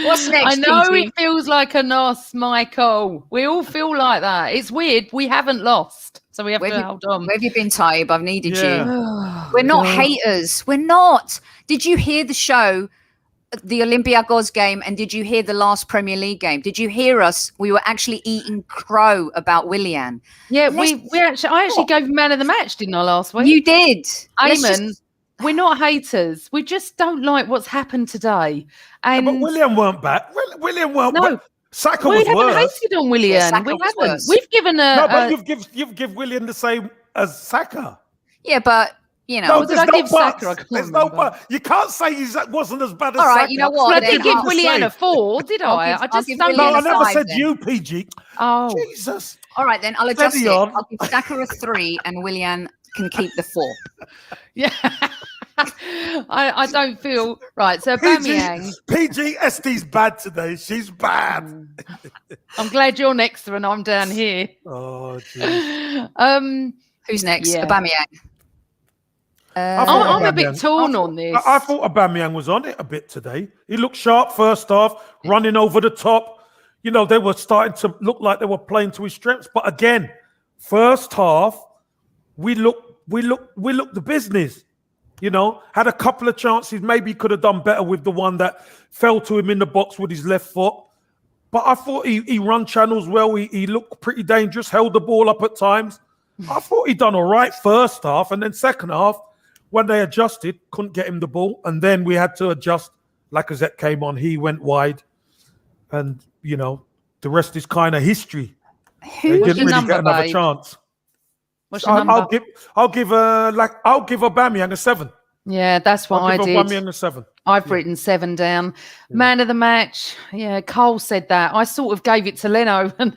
What's next? I know PG? it feels like a loss, Michael. We all feel like that. It's weird. We haven't lost, so we have to hold on. Where have you been, Taib? I've needed you. Oh, We're not God. haters. We're not. Did you hear the show, the Olympiacos game, and did you hear the last Premier League game? Did you hear us? We were actually eating crow about Willian. Yeah, I actually gave him man of the match, didn't I, last week? You did. Eamon, we're not haters. We just don't like what's happened today. And But Willian weren't back. Willian weren't No. back. Saka we was haven't worse. hated on Willian. Saka We was haven't. worse. We've given a. No, but you've give Willian the same as Saka. Yeah, but you know. No, did there's I no give buts. Saka? I can't There's no remember. but. You can't say he wasn't as bad as All right, Saka. you know what? But I then did give I'll Willian say- a 4, did I? I I'll just give don't. No, Willian I a never 5 said then. you, PG. Oh, Jesus. All right, then I'll adjust it. Steady on. I'll give Saka a 3 and Willian can keep the 4. yeah. I don't feel right. So Aubameyang. PG SD's bad today. She's bad. I'm glad you're next to her and I'm down here. Oh, geez. Who's next? Yeah. Aubameyang. I'm a bit torn on this. I thought Aubameyang was on it a bit today. He looked sharp first half, running over the top. You know, they were starting to look like they were playing to his strengths. But again, first half, we looked the business. You know, had a couple of chances. Maybe could have done better with the one that fell to him in the box with his left foot. But I thought he run channels well. He looked pretty dangerous, held the ball up at times. I thought he done all right first half. And then second half, when they adjusted, couldn't get him the ball. And then we had to adjust. Lacazette came on. He went wide. And, you know, the rest is kind of history. They didn't really get another chance. What's your number? I'll give Aubameyang a 7. Yeah, that's what I I'll give did. Aubameyang a 7. I've written 7 down. Man of the match. Yeah, Cole said that. I sort of gave it to Leno, and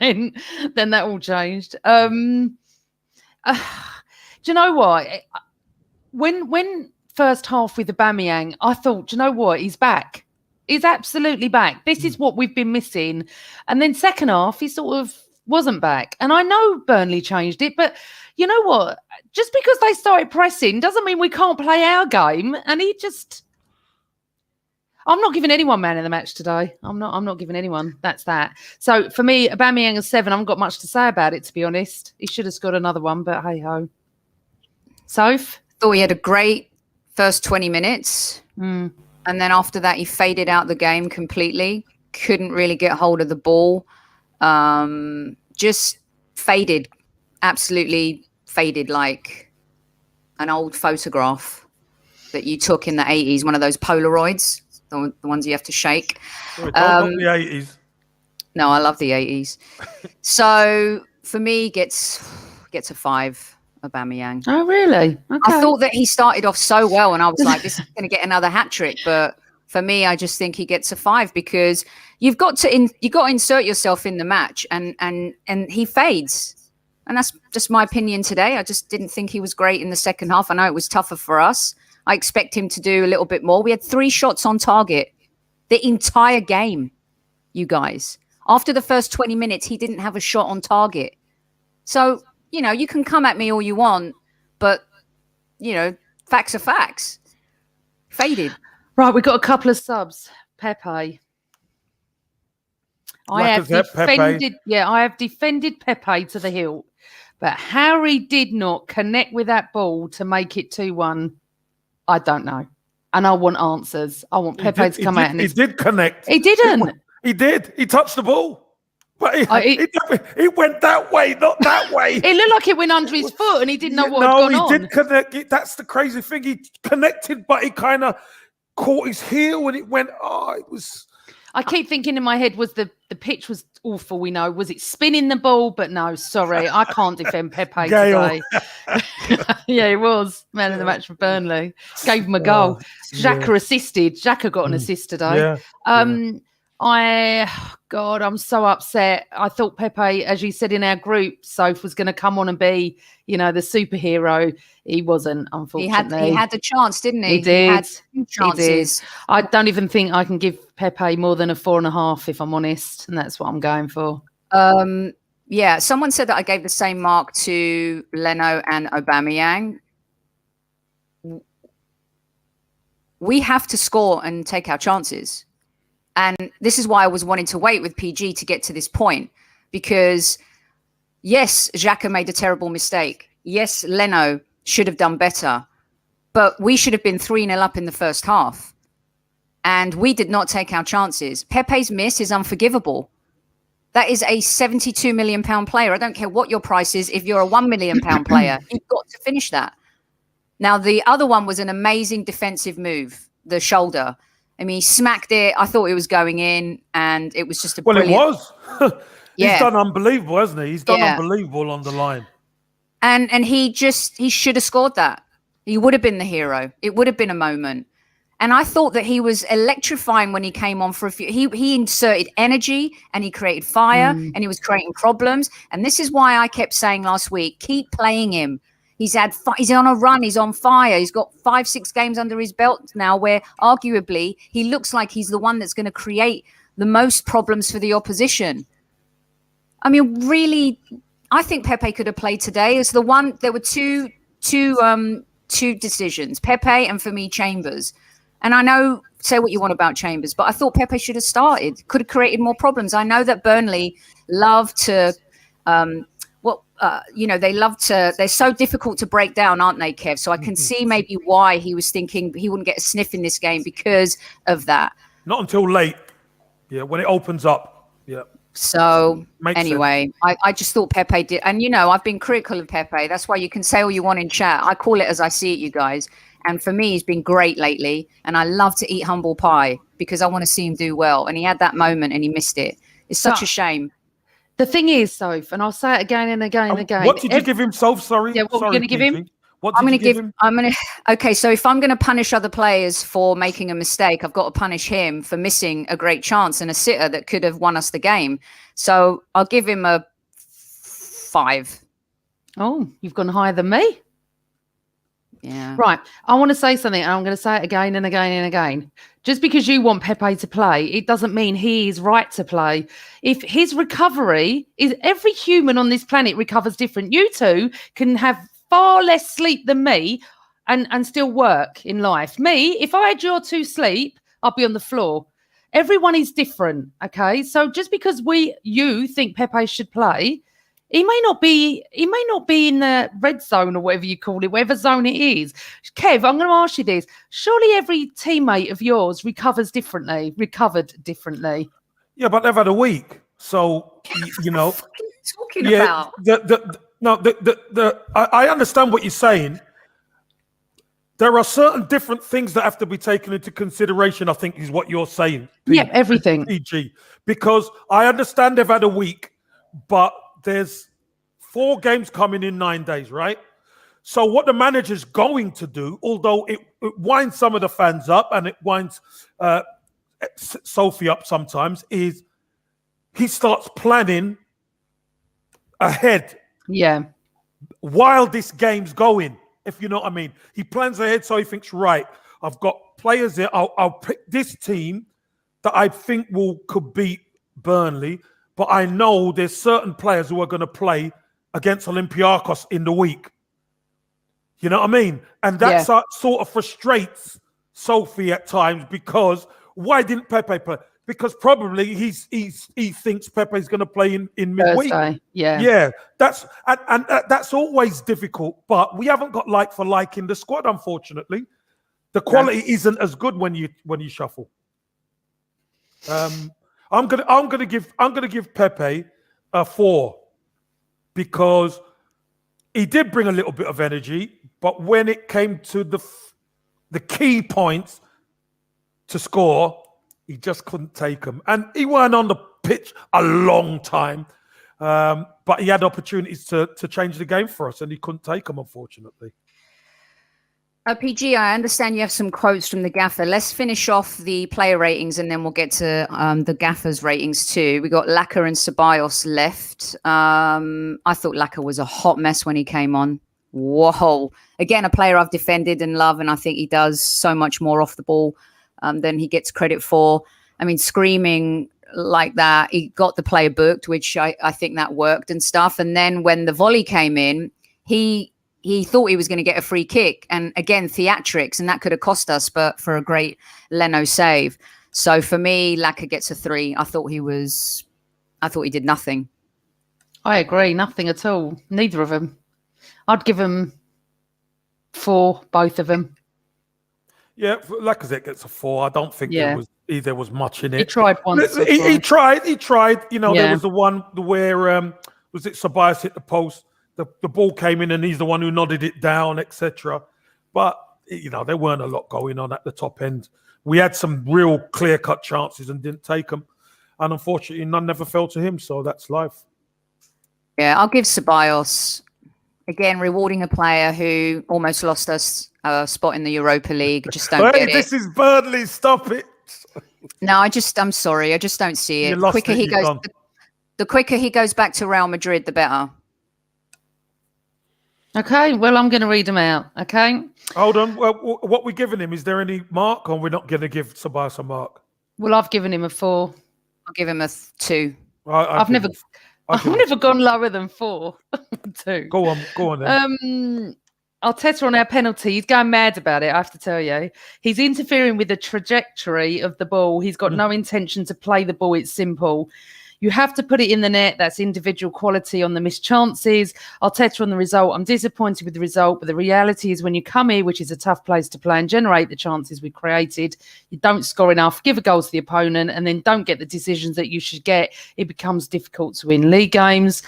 then that all changed. Do you know what? When first half with Aubameyang, I thought, do you know what? He's back. He's absolutely back. This is what we've been missing. And then second half, he sort of wasn't back. And I know Burnley changed it, but you know what? Just because they started pressing doesn't mean we can't play our game. And I'm not giving anyone man of the match today. I'm not giving anyone. That's that. So for me, Aubameyang is 7. I haven't got much to say about it, to be honest. He should have scored another one, but hey ho. Soph? Thought he had a great first 20 minutes. And then after that, he faded out the game completely. Couldn't really get hold of the ball. Just faded. Absolutely faded like an old photograph that you took in the 80s. One of those Polaroids. The ones you have to shake. Don't knock the 80s. No, I love the 80s. So for me, gets a 5, Aubameyang. Oh, really? Okay. I thought that he started off so well, and I was like, this is going to get another hat trick. But for me, I just think he gets a 5 because you've got to insert yourself in the match, and he fades. And that's just my opinion today. I just didn't think he was great in the second half. I know it was tougher for us. I expect him to do a little bit more. We had 3 shots on target the entire game, you guys. After the first 20 minutes, he didn't have a shot on target. So, you know, you can come at me all you want, but, you know, facts are facts. Faded. Right, we've got a couple of subs. Pepe. I have defended Pepe to the hilt, but Harry did not connect with that ball to make it 2-1. I don't know. And I want answers. I want Pepe to come out. And he did connect. He didn't. He did. He touched the ball. But he went that way, not that way. It looked like it went under his foot and he didn't know what had gone on. No, he did connect. That's the crazy thing. He connected, but he kind of caught his heel and it went, it was... I keep thinking in my head, was the pitch was awful, we know. Was it spinning the ball? But no, sorry, I can't defend Pepe today. Yeah, it was. Man of the match for Burnley. Gave him a goal. Xhaka assisted. Xhaka got an assist today. I'm so upset. I thought Pepe, as you said in our group, Soph, was going to come on and be, you know, the superhero. He wasn't, unfortunately. He had the chance, didn't he? He did. He had 2 chances. He did. I don't even think I can give Pepe more than a 4.5, if I'm honest, and that's what I'm going for. Yeah, someone said that I gave the same mark to Leno and Aubameyang. We have to score and take our chances. And this is why I was wanting to wait with PG to get to this point, because yes, Xhaka made a terrible mistake. Yes, Leno should have done better, but we should have been 3-0 up in the first half. And we did not take our chances. Pepe's miss is unforgivable. That is a £72 million player. I don't care what your price is. If you're a £1 million player, you've got to finish that. Now, the other one was an amazing defensive move, the shoulder. I mean, he smacked it. I thought it was going in, and it was just a brilliant... Well, it was. He's done unbelievable, hasn't he? He's done unbelievable on the line. And he should have scored that. He would have been the hero. It would have been a moment. And I thought that he was electrifying when he came on for a few... He inserted energy, and he created fire, and he was creating problems. And this is why I kept saying last week, keep playing him. He's on a run. He's on fire. He's got 5-6 games under his belt now where arguably he looks like he's the one that's going to create the most problems for the opposition. I mean, really, I think Pepe could have played today as the one. There were two decisions, Pepe and for me, Chambers. And I know, say what you want about Chambers, but I thought Pepe should have started, could have created more problems. I know that Burnley love to... they're so difficult to break down, aren't they, Kev? So I can see maybe why he was thinking he wouldn't get a sniff in this game because of that. Not until late. Yeah, when it opens up. Yeah. So anyway, I just thought Pepe did. And, you know, I've been critical of Pepe. That's why you can say all you want in chat. I call it as I see it, you guys. And for me, he's been great lately. And I love to eat humble pie because I want to see him do well. And he had that moment and he missed it. It's such a shame. The thing is, Soph, and I'll say it again and again and again. What did you give him, Soph? Sorry. Yeah, what are we going to give him? Okay, so if I'm going to punish other players for making a mistake, I've got to punish him for missing a great chance and a sitter that could have won us the game. So I'll give him a 5. Oh, you've gone higher than me? Yeah. Right. I want to say something, and I'm going to say it again and again and again. Just because you want Pepe to play, it doesn't mean he is right to play. If his recovery is, every human on this planet recovers different. You two can have far less sleep than me and still work in life. Me, if I had your 2 sleep, I'd be on the floor. Everyone is different, okay? So just because you think Pepe should play, he may not be in the red zone or whatever you call it, whatever zone it is. Kev, I'm going to ask you this. Surely every teammate of yours recovered differently. Yeah, but they've had a week. So, you know. What are you talking about? I understand what you're saying. There are certain different things that have to be taken into consideration, I think, is what you're saying. Yeah, everything. PG. Because I understand they've had a week, but there's 4 games coming in 9 days, right? So what the manager's going to do, although it winds some of the fans up and it winds Sophie up sometimes, is he starts planning ahead. Yeah. While this game's going, if you know what I mean. He plans ahead, so he thinks, right, I've got players there. I'll pick this team that I think could beat Burnley. but I know there's certain players who are going to play against Olympiacos in the week. You know what I mean? And that sort of frustrates Sophie at times, because why didn't Pepe play? Because probably he thinks Pepe's going to play in midweek. Thursday. Yeah. That's and that's always difficult. But we haven't got like for like in the squad, unfortunately. The quality isn't as good when you shuffle. I'm gonna give Pepe a 4, because he did bring a little bit of energy, but when it came to the key points to score, he just couldn't take them. And he weren't on the pitch a long time, but he had opportunities to change the game for us, and he couldn't take them, unfortunately. PG, I understand you have some quotes from the gaffer. Let's finish off the player ratings, and then we'll get to the gaffer's ratings too. We got Laka and Ceballos left. I thought Laka was a hot mess when he came on. Whoa. Again, a player I've defended and love, and I think he does so much more off the ball than he gets credit for. I mean, screaming like that, he got the player booked, which I think that worked and stuff. And then when the volley came in, he thought he was going to get a free kick, and again, theatrics, and that could have cost us, but for a great Leno save. So for me, Laka gets a 3. I thought he did nothing. I agree, nothing at all. Neither of them. I'd give them 4, both of them. Yeah, Lacazette gets a 4. I don't think there was much in it. He tried once. He tried. You know, there was the one where was it Ceballos hit the post. The ball came in and he's the one who nodded it down, etc. But, you know, there weren't a lot going on at the top end. We had some real clear-cut chances and didn't take them. And unfortunately, none never fell to him. So that's life. Yeah, I'll give Ceballos, again, rewarding a player who almost lost us a spot in the Europa League. Just don't get it. This is Burnley. Stop it. No, I'm sorry. I just don't see it. The quicker he goes back to Real Madrid, the better. Okay, well, I'm going to read them out, okay? Hold on. Well, what we're giving him, is there any mark, or we're not going to give Ceballos a mark? Well, I've given him a 4. I'll give him a 2. I've never gone lower than 4. 2. Go on then. Arteta on our penalty, he's going mad about it, I have to tell you. He's interfering with the trajectory of the ball. He's got no intention to play the ball. It's simple. You have to put it in the net. That's individual quality on the missed chances. Arteta on the result. I'm disappointed with the result, but the reality is when you come here, which is a tough place to play and generate the chances we created, you don't score enough, give a goal to the opponent, and then don't get the decisions that you should get. It becomes difficult to win league games.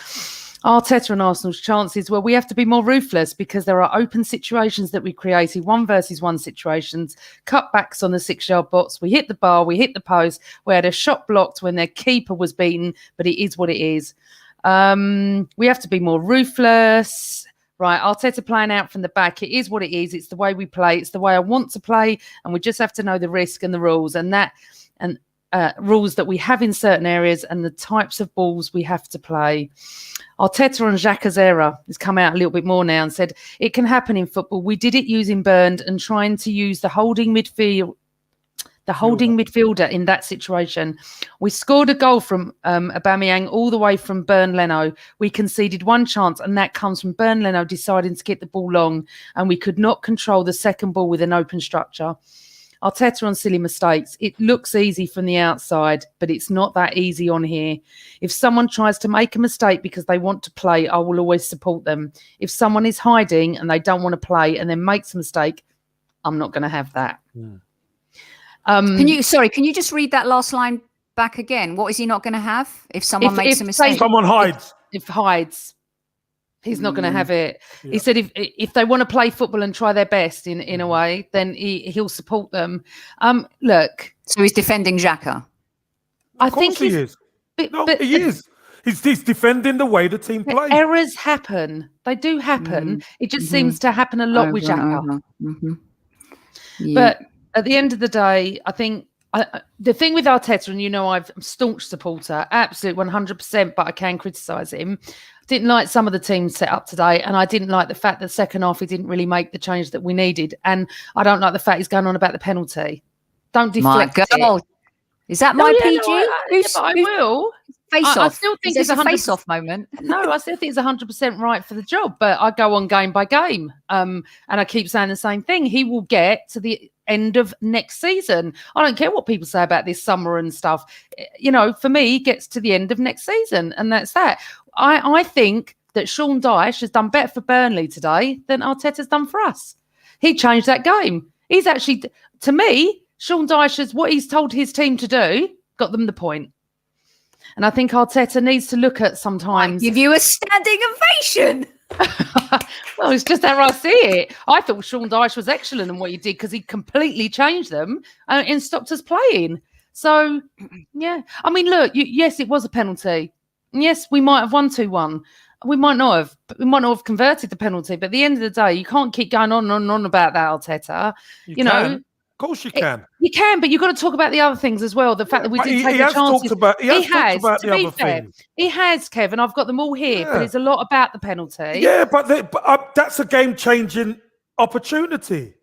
Arteta and Arsenal's chances, well, we have to be more ruthless, because there are open situations that we created, 1-versus-1 situations, cutbacks on the 6-yard box. We hit the bar, we hit the post. We had a shot blocked when their keeper was beaten, but it is what it is. We have to be more ruthless. Right, Arteta playing out from the back. It is what it is. It's the way we play. It's the way I want to play, and we just have to know the risk and the rules, and rules that we have in certain areas, and the types of balls we have to play. Arteta on Xhaka's era has come out a little bit more now and said, it can happen in football. We did it using Burned and trying to use the holding midfielder in that situation. We scored a goal from Aubameyang all the way from Burn Leno. We conceded 1 chance, and that comes from Burn Leno deciding to get the ball long, and we could not control the second ball with an open structure. Arteta on silly mistakes. It looks easy from the outside, but it's not that easy on here. If someone tries to make a mistake because they want to play, I will always support them. If someone is hiding and they don't want to play and then makes a mistake, I'm not going to have that. Can you just read that last line back again? What is he not going to have if someone makes a mistake? Someone hides. If hides. He's not going to have it. Yeah. He said if they want to play football and try their best in a way, then he'll support them. Look. So he's defending Xhaka? I think he is. He is. He's defending the way the team plays. Errors happen. They do happen. It just seems to happen a lot with Xhaka. But at the end of the day, I think the thing with Arteta, and I'm a staunch supporter, absolute 100%, but I can criticise him. Didn't like some of the teams set up today, and I didn't like the fact that second half he didn't really make the change that we needed, and I don't like the fact he's going on about the penalty. Don't deflect it. Is that my PG? I will. face-off. I still think it's a face-off moment. No, I still think it's 100% right for the job, but I go on game by game. And I keep saying the same thing. He will get to the end of next season. I don't care what people say about this summer and stuff. You know, for me, he gets to the end of next season, and that's that. I think that Sean Dyche has done better for Burnley today than Arteta's done for us. He changed that game. He's actually, to me, Sean Dyche has what he's told his team to do, got them the point. And I think Arteta needs to look at sometimes. I give you a standing ovation. Well, it's just how I see it. I thought Sean Dyche was excellent in what he did because he completely changed them and stopped us playing. So, yeah. I mean, look, yes, it was a penalty. Yes, we might have won 2-1. We might not have. We might not have converted the penalty. But at the end of the day, you can't keep going on and on about that, Arteta. You know, of course you can. You can, but you've got to talk about the other things as well. The fact that we did take the chances. He has talked about the other things. He has, Kevin. I've got them all here, but it's a lot about the penalty. Yeah, but that's a game-changing opportunity.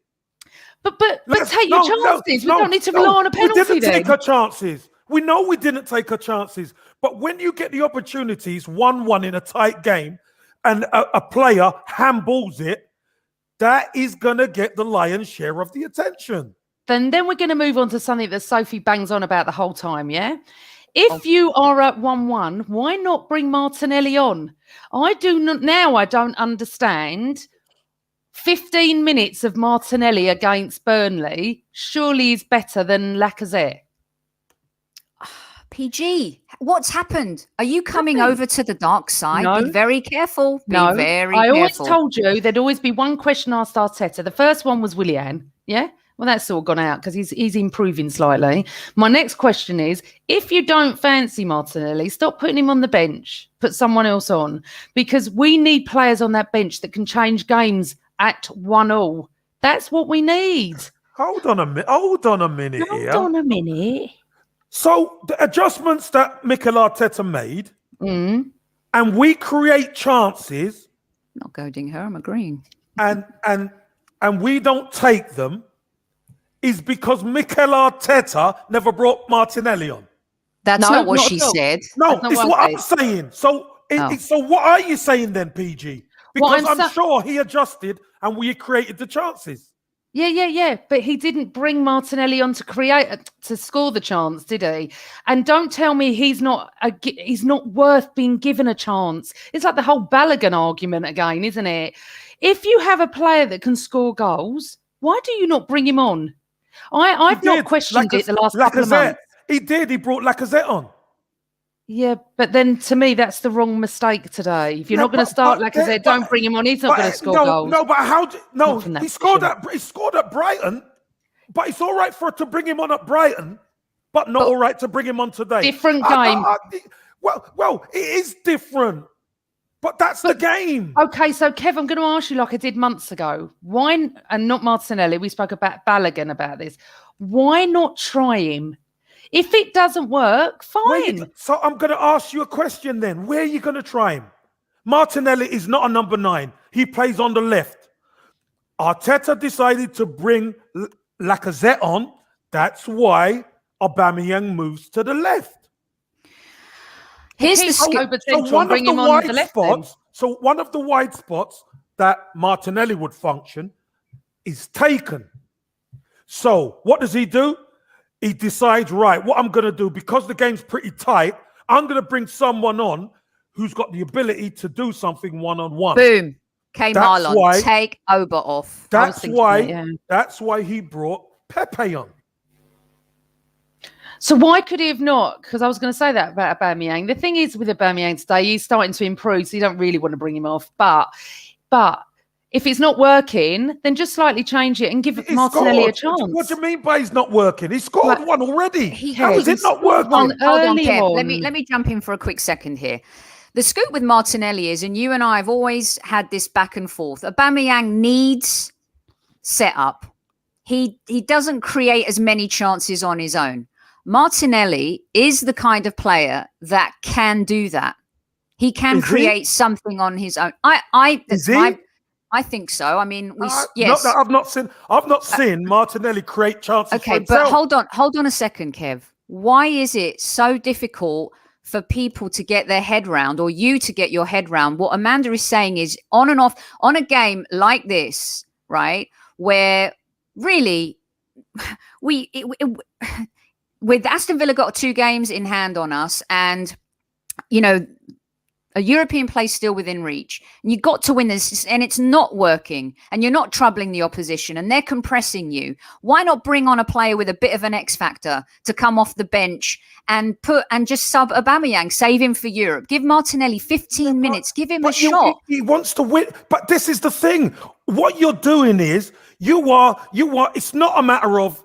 But take your chances. We don't need to rely on a penalty. We didn't take our chances. We know we didn't take our chances. But when you get the opportunities, 1-1 in a tight game, and a player handballs it, that is going to get the lion's share of the attention. Then we're going to move on to something that Sophie bangs on about the whole time, yeah? If you are at 1-1, why not bring Martinelli on? I don't understand 15 minutes of Martinelli against Burnley surely is better than Lacazette. PG, what's happened? Are you coming over to the dark side? No. Be very careful. No, very I careful. always told you there'd always be one question asked Arteta. The first one was Willian, yeah? Well, that's all gone out because he's improving slightly. My next question is, if you don't fancy Martinelli, stop putting him on the bench. Put someone else on. Because we need players on that bench that can change games at 1-0. That's what we need. Hold on a minute. Hold on a minute. So the adjustments that Mikel Arteta made, and we create chances. Not goading her, I'm agreeing. And we don't take them, is because Mikel Arteta never brought Martinelli on. That's not what she said. No, it's what I'm saying. So, so what are you saying then, PG? Because I'm sure he adjusted and we created the chances. Yeah. But he didn't bring Martinelli on to score the chance, did he? And don't tell me he's not worth being given a chance. It's like the whole Balogun argument again, isn't it? If you have a player that can score goals, why do you not bring him on? I've not questioned it the last couple of months. He did. He brought Lacazette on. Yeah, but then to me, that's the wrong mistake today. If you're not going to start Lacazette, don't bring him on. He's not going to score goals. No, but he scored at Brighton, but it's all right to bring him on at Brighton, but not all right to bring him on today. Different game. Well, it is different. But that's the game. Okay, so Kev, I'm going to ask you like I did months ago. Why, and not Martinelli, we spoke about Balogun about this. Why not try him? If it doesn't work, fine. So I'm going to ask you a question then. Where are you going to try him? Martinelli is not a number 9. He plays on the left. Arteta decided to bring Lacazette on. That's why Aubameyang moves to the left. Here's the So one of the wide spots that Martinelli would function is taken. So what does he do? He decides, right, what I'm going to do, because the game's pretty tight, I'm going to bring someone on who's got the ability to do something one-on-one. Boom. Okay, Marlon, take Oba off. That's why he brought Pepe on. So why could he have not? Because I was going to say that about Aubameyang. The thing is with Aubameyang today, he's starting to improve, so you don't really want to bring him off. But if it's not working, then just slightly change it and give Martinelli a chance. What do you mean by he's not working? He scored one already. How is it not working? Hold on, Kev. Let me jump in for a quick second here. The scoop with Martinelli is, and you and I have always had this back and forth, Aubameyang needs setup. He doesn't create as many chances on his own. Martinelli is the kind of player that can do that. He can create something on his own. I think so. I mean, yes. I've not seen Martinelli create chances. Okay, but hold on a second, Kev. Why is it so difficult for people to get their head round, or you to get your head round. What Amanda is saying is on and off on a game like this, right, where really with Aston Villa got 2 games in hand on us, and a European place still within reach, and you got to win this, and it's not working, and you're not troubling the opposition, and they're compressing you. Why not bring on a player with a bit of an X factor to come off the bench and just sub Aubameyang, save him for Europe, give Martinelli 15 minutes, give him a shot. He wants to win, but this is the thing. What you're doing is you are. It's not a matter of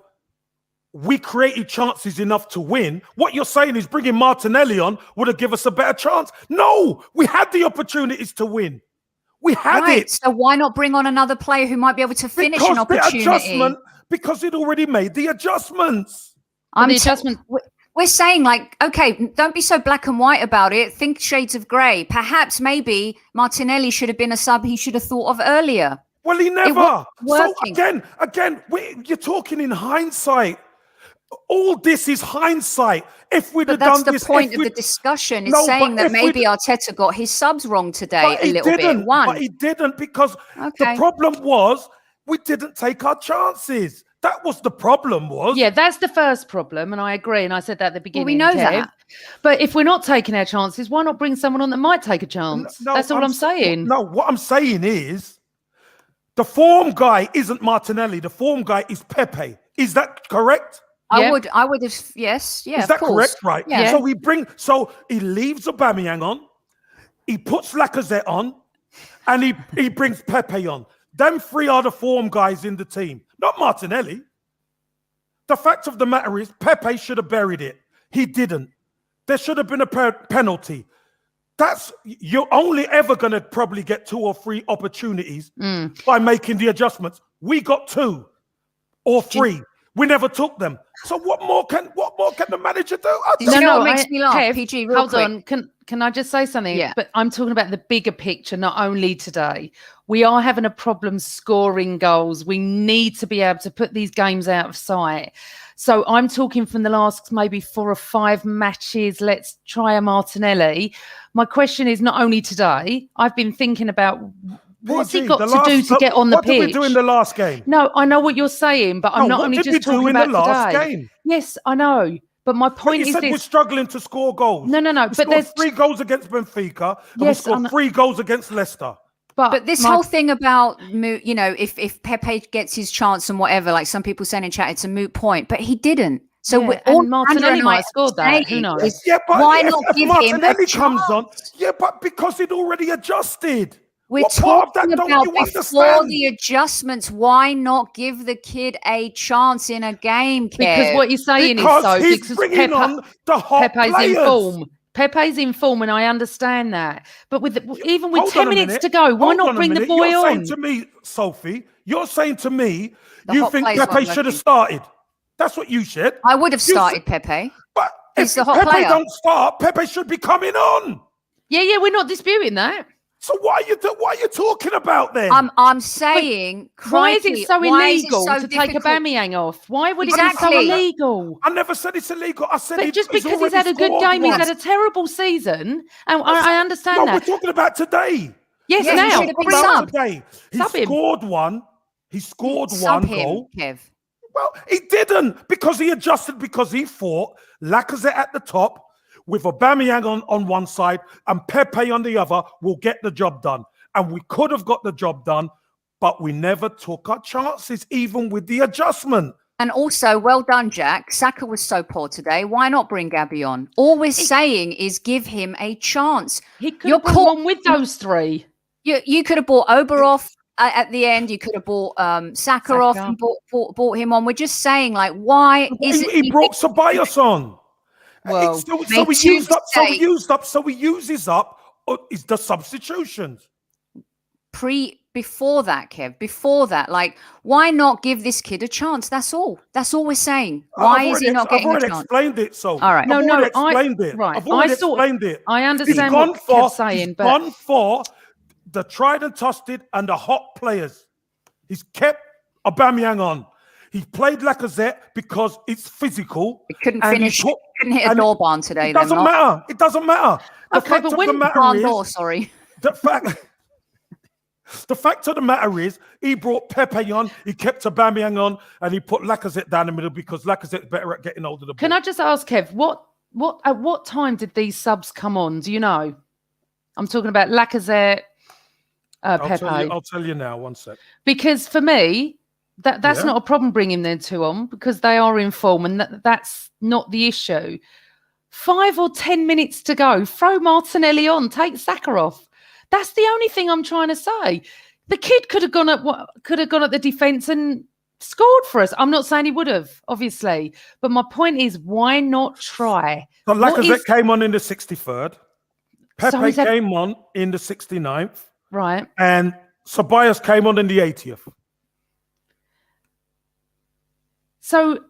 we created chances enough to win. What you're saying is bringing Martinelli on would have given us a better chance. No, we had the opportunities to win. We had it. So why not bring on another player who might be able to finish an opportunity? Because it already made the adjustments. We're saying, like, okay, don't be so black and white about it. Think shades of grey. Perhaps maybe Martinelli should have been a sub he should have thought of earlier. Well, he never. So again, you're talking in hindsight. All this is hindsight. If we'd have done this, that's the point of the discussion. Is saying that maybe Arteta got his subs wrong today a little bit. But he didn't, because the problem was we didn't take our chances. That was the problem. Yeah, that's the first problem, and I agree. And I said that at the beginning. Well, we know that. But if we're not taking our chances, why not bring someone on that might take a chance? That's all I'm saying. No, what I'm saying is the form guy isn't Martinelli. The form guy is Pepe. Is that correct? I would have, yes, yeah. Is that correct? Right. Yeah. So he leaves Aubameyang on, he puts Lacazette on, and he brings Pepe on. Them 3 are the form guys in the team, not Martinelli. The fact of the matter is, Pepe should have buried it. He didn't. There should have been a penalty. You're only ever going to probably get 2 or 3 opportunities by making the adjustments. We got 2 or 3. We never took them. So what more can the manager do? What makes me laugh? Kev, PG, hold on. Can I just say something? Yeah. But I'm talking about the bigger picture, not only today. We are having a problem scoring goals. We need to be able to put these games out of sight. So I'm talking from the last maybe 4 or 5 matches. Let's try a Martinelli. My question is not only today. I've been thinking about what's he got to do to get on the pitch? What did we do in the last game? No, I know what you're saying, but I'm not only just talking about today. What did we do in the last game? Yes, I know. But my point is this. We're struggling to score goals. No. But there's 3 goals against Benfica, and we scored 3 goals against Leicester. But this whole thing about, if Pepe gets his chance and whatever, like some people saying in chat, it's a moot point. But he didn't. So Martinelli might have scored that. Who knows? Yeah, but why not give him a chance? Comes on. Yeah, but because he'd already adjusted. We're talking about before the adjustments. Why not give the kid a chance in a game, Kev? Because what you're saying he's bringing on the hot Pepe's players. in form. Pepe's in form, and I understand that. But even with 10 minutes to go, why not bring the boy on? You're saying to me, Sophie, you think Pepe should have started. That's what you said. I would have started Pepe. But if the hot Pepe don't start, Pepe should be coming on. Yeah, we're not disputing that. So what are you talking about then? I'm saying, why is it so illegal to take Aubameyang off? Why would it be so illegal? I never said it's illegal. I said just because he's had a good game, he's had a terrible season, and I understand that. We're talking about today. Yes, now. Today. He scored one. He scored one goal. Kev. Well, he didn't, because he adjusted, because he thought Lacazette at the top, with Aubameyang on one side and Pepe on the other, will get the job done. And we could have got the job done, but we never took our chances, even with the adjustment. And also, well done, Jack. Saka was so poor today. Why not bring Gabby on? All we're saying is give him a chance. He could have brought one with those 3. You could have bought Ober off at the end. You could have bought Saka off and bought him on. We're just saying, like, why is it? He brought Ceballos on. Well, so we uses up is the substitutions. Before that, Kev, before that, like, why not give this kid a chance? That's all we're saying. Why is he not getting a chance? I've already explained it, so. All right. I've already explained it. I understand what Kev's saying, but... He's gone for the tried and trusted and the hot players. He's kept Aubameyang on. He played Lacazette because it's physical. It couldn't finish. Couldn't hit a door barn today. It doesn't matter. It doesn't matter. The fact of the matter is, the fact of the matter is, he brought Pepe on, he kept Aubameyang on, and he put Lacazette down the middle because Lacazette's better at getting hold of the ball. Can I just ask, Kev, at what time did these subs come on? Do you know? I'm talking about Lacazette, Pepe. I'll tell you now. 1 sec. Because for me, that's not a problem bringing them two on because they are in form, and that's not the issue. 5 or 10 minutes to go. Throw Martinelli on. Take Xhaka off. That's the only thing I'm trying to say. The kid could have gone at the defence and scored for us. I'm not saying he would have, obviously, but my point is, why not try? So Lacazette came on in the 63rd. Pepe came on in the 69th. Right. And Ceballos came on in the 80th. So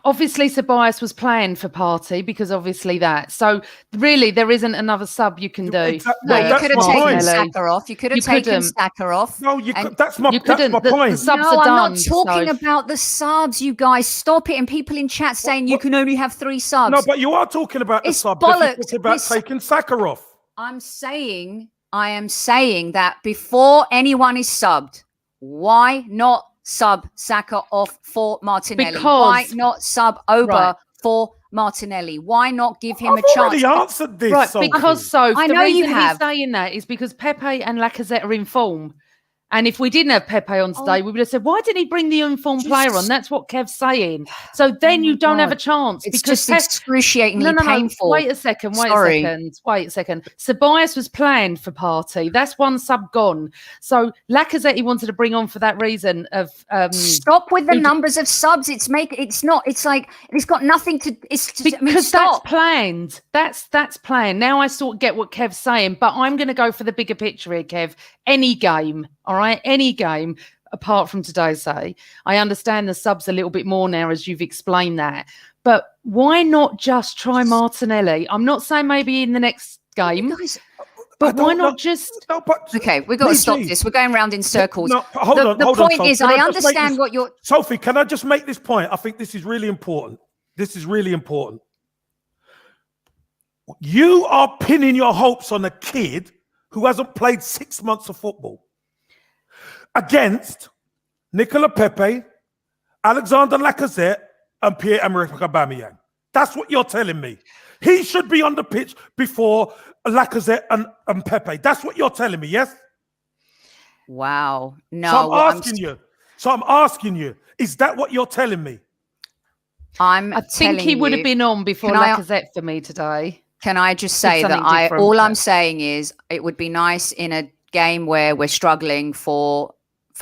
obviously Ceballos was playing for Partey because obviously that. So really there isn't another sub you can do. Exactly. No, you could have taken Xhaka off. You could have taken Xhaka off. No, that's my point. The subs no, are I'm done, not talking about the subs, you guys. Stop it. And people in chat saying you can only have 3 subs. No, but you are talking about the sub. You're talking about taking Xhaka off. I am saying that before anyone is subbed, why not sub Xhaka off for Martinelli? Why not sub Oba for Martinelli? Why not give him a chance? I've already answered this. Right, because I know you have. He's saying that is because Pepe and Lacazette are in form. And if we didn't have Pepe on today, we would have said, why didn't he bring the informed player on? That's what Kev's saying. So then you don't have a chance. It's just excruciatingly painful. Wait a second. Ceballos was planned for Partey. That's one sub gone. So Lacazette he wanted to bring on for that reason of stop with the numbers of subs. It's like it's got nothing to because that's planned. That's planned. Now I sort of get what Kev's saying, but I'm gonna go for the bigger picture here, Kev. Any game. All right, any game apart from today's say. I understand the subs a little bit more now as you've explained that. But why not just try Martinelli? I'm not saying maybe in the next game, but why not just... Okay, we've got to stop this. We're going round in circles. No, hold on, the point is, I understand what you're... Sophie, can I just make this point? I think this is really important. You are pinning your hopes on a kid who hasn't played 6 months of football against Nicola Pepe, Alexander Lacazette, and Pierre-Emerick Aubameyang. That's what you're telling me. He should be on the pitch before Lacazette and Pepe. That's what you're telling me, yes? Wow. No. So I'm asking you, is that what you're telling me? I think he would have been on before Lacazette for me today. Can I just say that all I'm saying is it would be nice in a game where we're struggling for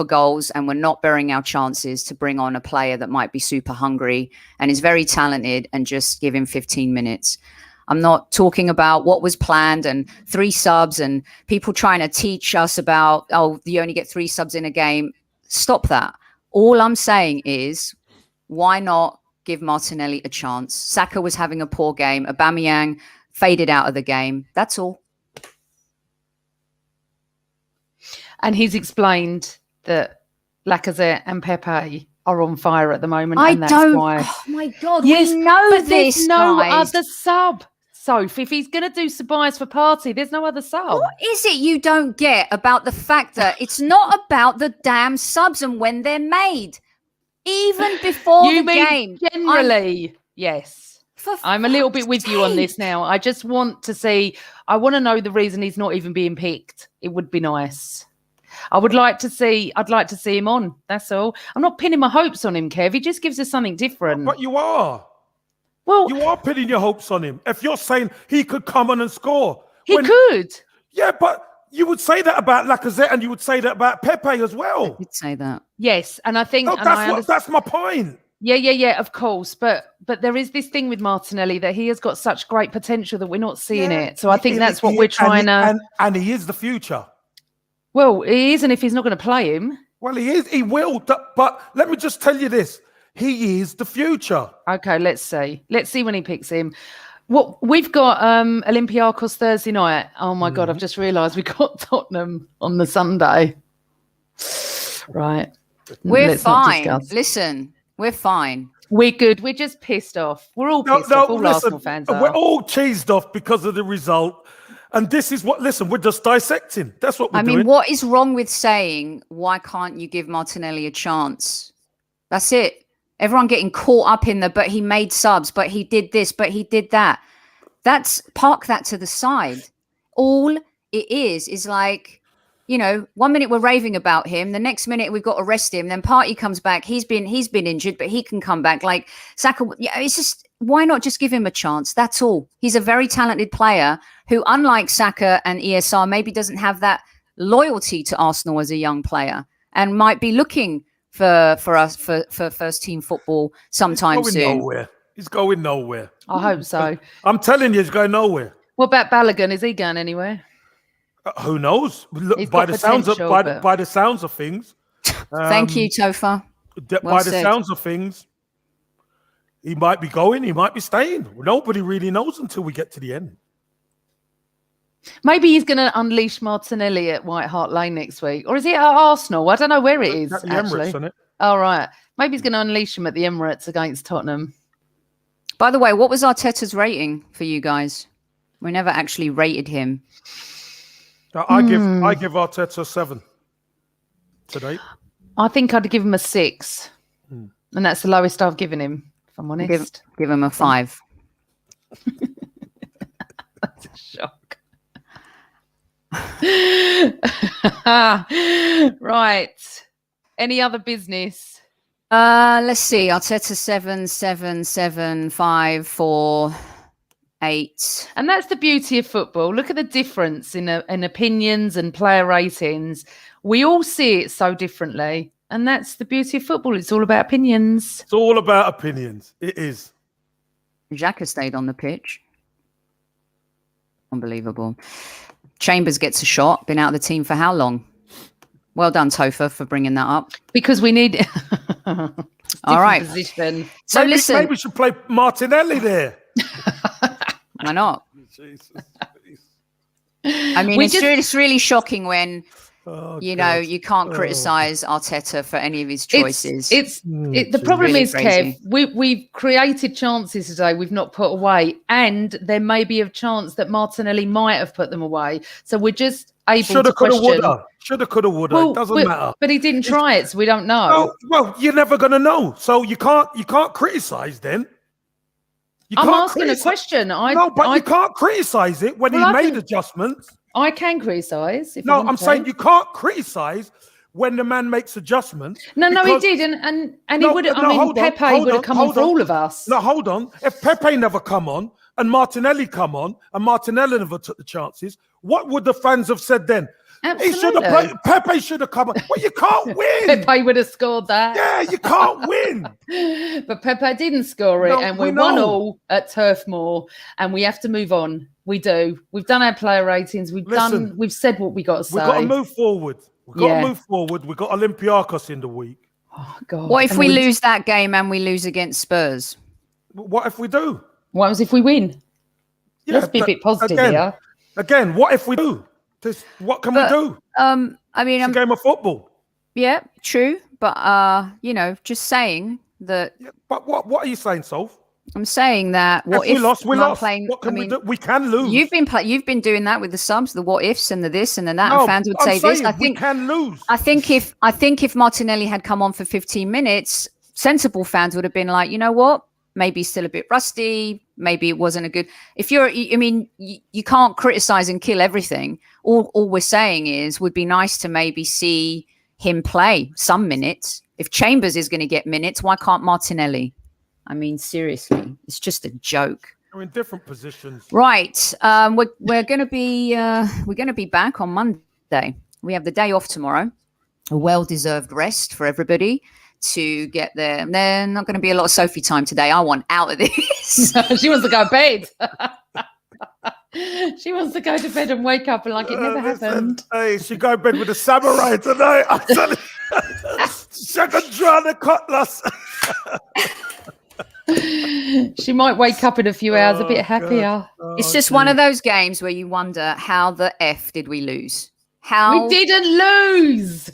goals and we're not burying our chances to bring on a player that might be super hungry and is very talented and just give him 15 minutes. I'm not talking about what was planned and 3 subs and people trying to teach us about, oh, you only get 3 subs in a game. Stop that. All I'm saying is why not give Martinelli a chance? Xhaka was having a poor game. Aubameyang faded out of the game. That's all. And he's explained that Lacazette and Pepe are on fire at the moment. Why. Oh my God, yes, we know but this. There's no other sub. So if he's going to do Ceballos for Partey, there's no other sub. What is it you don't get about the fact that it's not about the damn subs and when they're made? Even before the game. Generally, yes. I'm a little bit with you on this now. I just want to see. I want to know the reason he's not even being picked. It would be nice. I'd like to see him on. That's all. I'm not pinning my hopes on him, Kev. He just gives us something different. But you are. Well, you are pinning your hopes on him. If you're saying he could come on and score. He could. Yeah, but you would say that about Lacazette and you would say that about Pepe as well. I did say that. Yes, and I think... No, that's my point. Yeah, of course. But there is this thing with Martinelli that he has got such great potential that we're not seeing it. So I think that's what we're trying to... And he is the future. Well, he isn't if he's not going to play him. Well, he is. He will. But let me just tell you this. He is the future. Okay, let's see. Let's see when he picks him. What we've got Olympiacos Thursday night. Oh, my God, I've just realised we got Tottenham on the Sunday. Right. We're fine. Listen, we're fine. We're good. We're just pissed off. We're all pissed off. All Arsenal fans are. We're all cheesed off because of the result. And this is what, listen, we're just dissecting. That's what we're doing. I mean, what is wrong with saying, why can't you give Martinelli a chance? That's it. Everyone getting caught up in but he made subs, but he did this, but he did that. Park that to the side. All it is like, 1 minute we're raving about him. The next minute we've got to arrest him. Then Partey comes back. He's been injured, but he can come back. Like Xhaka, it's just, why not just give him a chance? That's all. He's a very talented player who, unlike Xhaka and ESR, maybe doesn't have that loyalty to Arsenal as a young player and might be looking for first team football sometime soon. He's going nowhere. I hope so. I'm telling you, he's going nowhere. What about Balogun? Is he going anywhere? Who knows? Look, by the sounds of things. Thank you, Tofa. By the sounds of things, he might be going. He might be staying. Nobody really knows until we get to the end. Maybe he's going to unleash Martinelli at White Hart Lane next week, or is he at Arsenal? I don't know where it is. At the Emirates, isn't it? All right. Maybe he's going to unleash him at the Emirates against Tottenham. By the way, what was Arteta's rating for you guys? We never actually rated him. I give Arteta a 7 today. I think I'd give him a 6, and that's the lowest I've given him. If I'm honest, give him a 5. That's a shock. Right. Any other business? Let's see. Arteta 7, 7, 7, 5, 4, 8. And that's the beauty of football. Look at the difference in opinions and player ratings. We all see it so differently. And that's the beauty of football. It's all about opinions. It's all about opinions. It is. Xhaka stayed on the pitch. Unbelievable. Chambers gets a shot. Been out of the team for how long? Well done, Tofa, for bringing that up. Because we need... All right. Position. So listen... Maybe we should play Martinelli there. Why not? I mean, it's really shocking when... you can't criticize Arteta for any of his choices. The problem really is, crazy. Kev, we've created chances today we've not put away, and there may be a chance that Martinelli might have put them away. So we're just able to question. Shoulda, coulda, woulda. It doesn't matter. But he didn't try it, so we don't know. Well, you're never going to know. So you can't criticize then. I'm asking a question. You can't criticize it when he made adjustments. I can criticise. I'm saying you can't criticise when the man makes adjustments. No, he did, and he would. Pepe would have come on for all of us. No, hold on. If Pepe never come on and Martinelli come on and Martinelli never took the chances, what would the fans have said then? Absolutely. He should have played. Pepe should have come on. Well, you can't win. Pepe would have scored that. Yeah, you can't win. But Pepe didn't score it, and we won all at Turf Moor, and we have to move on. We do. We've done our player ratings. We've said what we got to say. We've got to move forward. We've got Olympiacos in the week. Oh, God. What if we lose that game and we lose against Spurs? What if we do? What if we win? Yeah, let's be a bit positive here. Again, what if we do? What can we do? It's a game of football. Yeah, true. But, just saying that... Yeah, but what are you saying, Soph? I'm saying that if we lost, we lost. What can we do? We can lose. You've been doing that with the subs, the what ifs and the this and the that. And fans would say this. I think we can lose. I think if Martinelli had come on for 15 minutes, sensible fans would have been like, you know what? Maybe he's still a bit rusty. Maybe it wasn't a good. You can't criticize and kill everything. All we're saying is, would be nice to maybe see him play some minutes. If Chambers is going to get minutes, why can't Martinelli? I mean, seriously, it's just a joke. We're in different positions, right? We're going to be back on Monday. We have the day off tomorrow, a well-deserved rest for everybody to get there. There's not going to be a lot of Sophie time today. I want out of this. She wants to go to bed. She wants to go to bed and wake up and like it never happened. Hey, she go to bed with a samurai tonight. I'm telling you, she can draw the cutlass. She might wake up in a few hours a bit happier. It's just one of those games where you wonder, how the F did we lose? We didn't lose.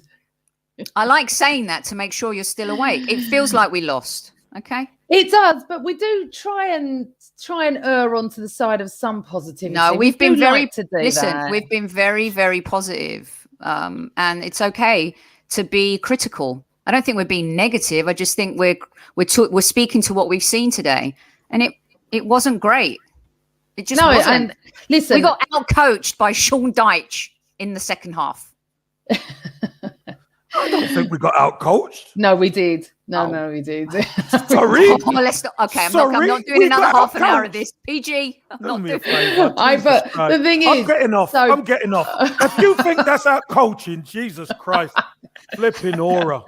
I like saying that to make sure you're still awake. It feels like we lost. Okay. It does, but we do try and err onto the side of some positivity. No, we've been very listen. We've been very, very positive, and it's okay to be critical. I don't think we're being negative. I just think we're speaking to what we've seen today, and it wasn't great. It just wasn't. And listen, we got outcoached by Sean Dyche in the second half. I don't think we got outcoached. No, we did. No, we did. Sorry. Let's not, okay, I'm not doing another half an hour of this. PG. I'm not doing it. But the thing is, I'm getting off. I'm getting off. If you think that's out coaching, Jesus Christ, flipping aura.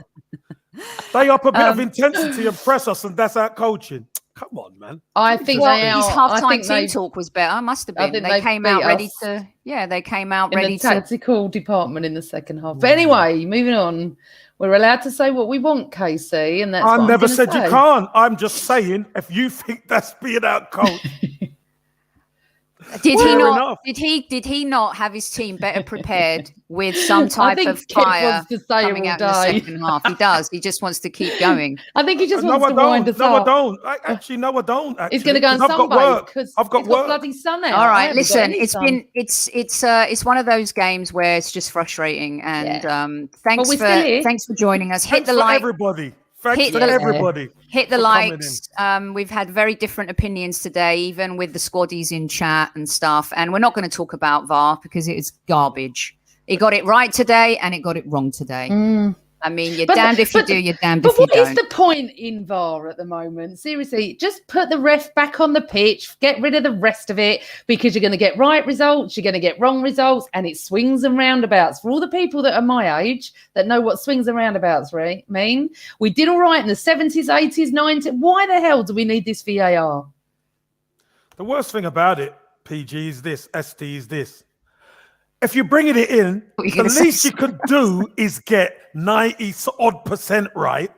They up a bit of intensity and press us, and that's out coaching. Come on, man. I think his halftime team talk was better. Must have been. They came out ready to. Yeah, they came out ready to. Tactical department in the second half. But anyway, moving on. We're allowed to say what we want, Casey, and that's. I never said you can't. I'm just saying, if you think that's being out coached. Did he not have his team better prepared with some type of fire coming out in the second half? He does. He just wants to keep going. I think he just wants to wind us up. No, I don't. He's going to go and sunbathe because I've got work. Bloody sun out. All right, listen. It's one of those games where it's just frustrating. And thanks for joining us. Hit the like, everybody. Thanks to everybody. Hit the likes. We've had very different opinions today, even with the squaddies in chat and stuff. And we're not going to talk about VAR because it is garbage. He got it right today and it got it wrong today. I mean, you're damned if you do, you're damned if you don't. But what is the point in VAR at the moment? Seriously, just put the ref back on the pitch, get rid of the rest of it, because you're going to get right results, you're going to get wrong results, and it swings and roundabouts. For all the people that are my age that know what swings and roundabouts mean, we did all right in the 70s, 80s, 90s. Why the hell do we need this VAR? The worst thing about it, PG, is this, ST is this. If you're bringing it in, the least you could do is get 90% right.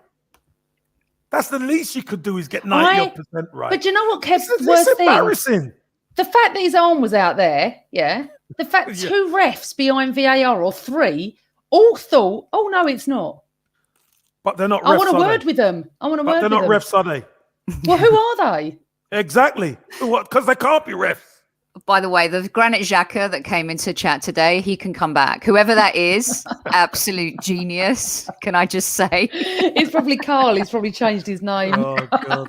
That's the least you could do is get 90% right. But you know what, Kev? It's embarrassing. The fact that his arm was out there, the fact 2 refs behind VAR or 3 all thought, oh, no, it's not. But they're not refs, I want a word with them. But they're not refs, are they? Well, who are they? Exactly. Because they can't be refs. By the way, the Granit Xhaka that came into chat today, he can come back. Whoever that is, absolute genius. Can I just say? It's probably Carl. He's probably changed his name. Oh, God.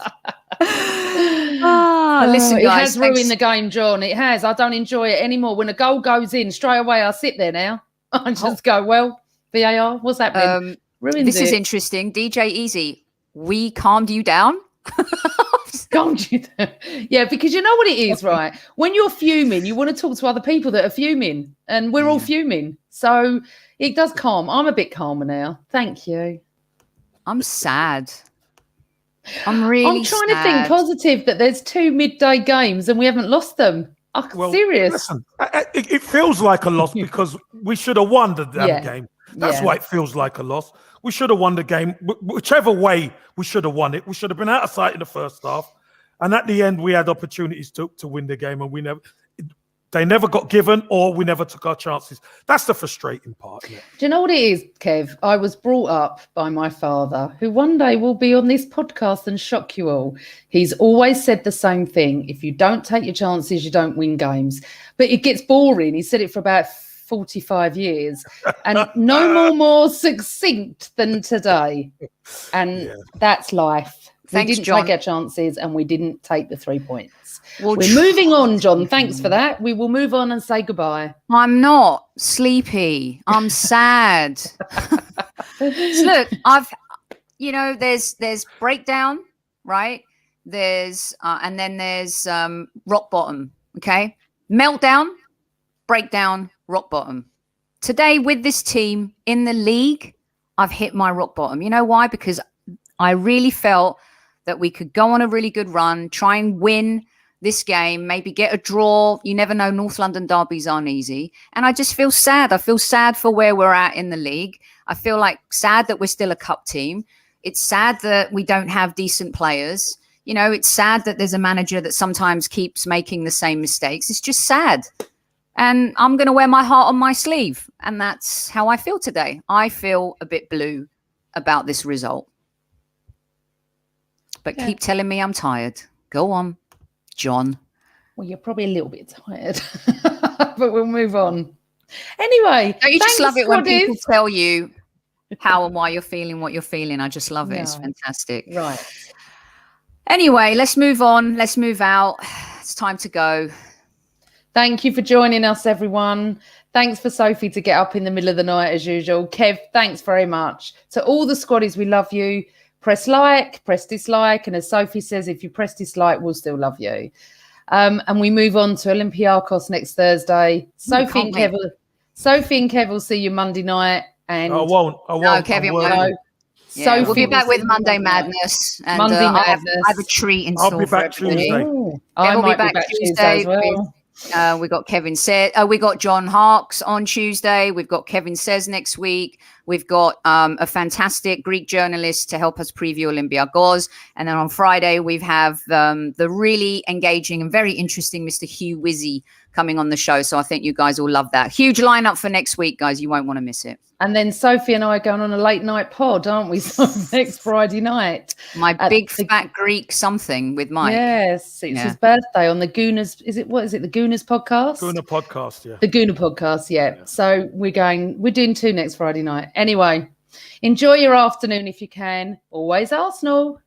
Listen, guys. It has ruined the game, John. It has. I don't enjoy it anymore. When a goal goes in, straight away, I sit there now. I just go, well, VAR, what's happening? This is interesting. DJ Easy, we calmed you down? Yeah, because you know what it is, right? When you're fuming, you want to talk to other people that are fuming, and we're all fuming. So it does calm. I'm a bit calmer now. Thank you. I'm sad. I'm trying to think positive that there's 2 midday games and we haven't lost them. Serious. Listen, it feels like a loss because we should have won the damn game. That's why it feels like a loss. We should have won the game. Whichever way we should have won it. We should have been out of sight in the first half. And at the end, we had opportunities to win the game, and they never got given, or we never took our chances. That's the frustrating part. Yeah. Do you know what it is, Kev? I was brought up by my father, who one day will be on this podcast and shock you all. He's always said the same thing. If you don't take your chances, you don't win games. But it gets boring. He said it for about 45 years, and no more succinct than today. And that's life. Thanks, we didn't John. take our chances and we didn't take the 3 points. We're moving on, John. Thanks for that. We will move on and say goodbye. I'm not sleepy. I'm sad. Look, there's breakdown, right? There's and then there's rock bottom. Okay, meltdown, breakdown, rock bottom. Today with this team in the league, I've hit my rock bottom. You know why? Because I really felt that we could go on a really good run, try and win this game, maybe get a draw. You never know. North London derbies aren't easy. And I just feel sad. I feel sad for where we're at in the league. I feel like sad that we're still a cup team. It's sad that we don't have decent players. You know, it's sad that there's a manager that sometimes keeps making the same mistakes. It's just sad. And I'm going to wear my heart on my sleeve. And that's how I feel today. I feel a bit blue about this result. But keep telling me I'm tired. Go on, John. Well, you're probably a little bit tired, but we'll move on. Anyway. Don't you just love it when people tell you how and why you're feeling what you're feeling? I just love it. It's fantastic. Right. Anyway, let's move on. Let's move out. It's time to go. Thank you for joining us, everyone. Thanks for Sophie to get up in the middle of the night as usual. Kev, thanks very much. To all the squaddies, we love you. Press like, press dislike. And as Sophie says, if you press dislike, we'll still love you. And we move on to Olympiacos next Thursday. Sophie and Kev will see you Monday night. And I won't. No, Kevin won't. Yeah, we'll be back with Monday Madness. And Monday Madness. I have a treat in store. I'll be back Tuesday. I will might be back Tuesday as well. We got Kevin said. We got John Harks on Tuesday. We've got Kevin Says next week. We've got a fantastic Greek journalist to help us preview Olympiacos. And then on Friday, we have the really engaging and very interesting Mr. Hugh Wizzy coming on the show. So I think you guys will love that. Huge lineup for next week, guys. You won't want to miss it. And then Sophie and I are going on a late night pod, aren't we? So next Friday night. My big fat Greek something with Mike. Yes, it's his birthday on the Gooners. The Gooners podcast? Gooner podcast, yeah. The Gooner podcast, yeah. So we're doing 2 next Friday night. Anyway, enjoy your afternoon if you can. Always Arsenal.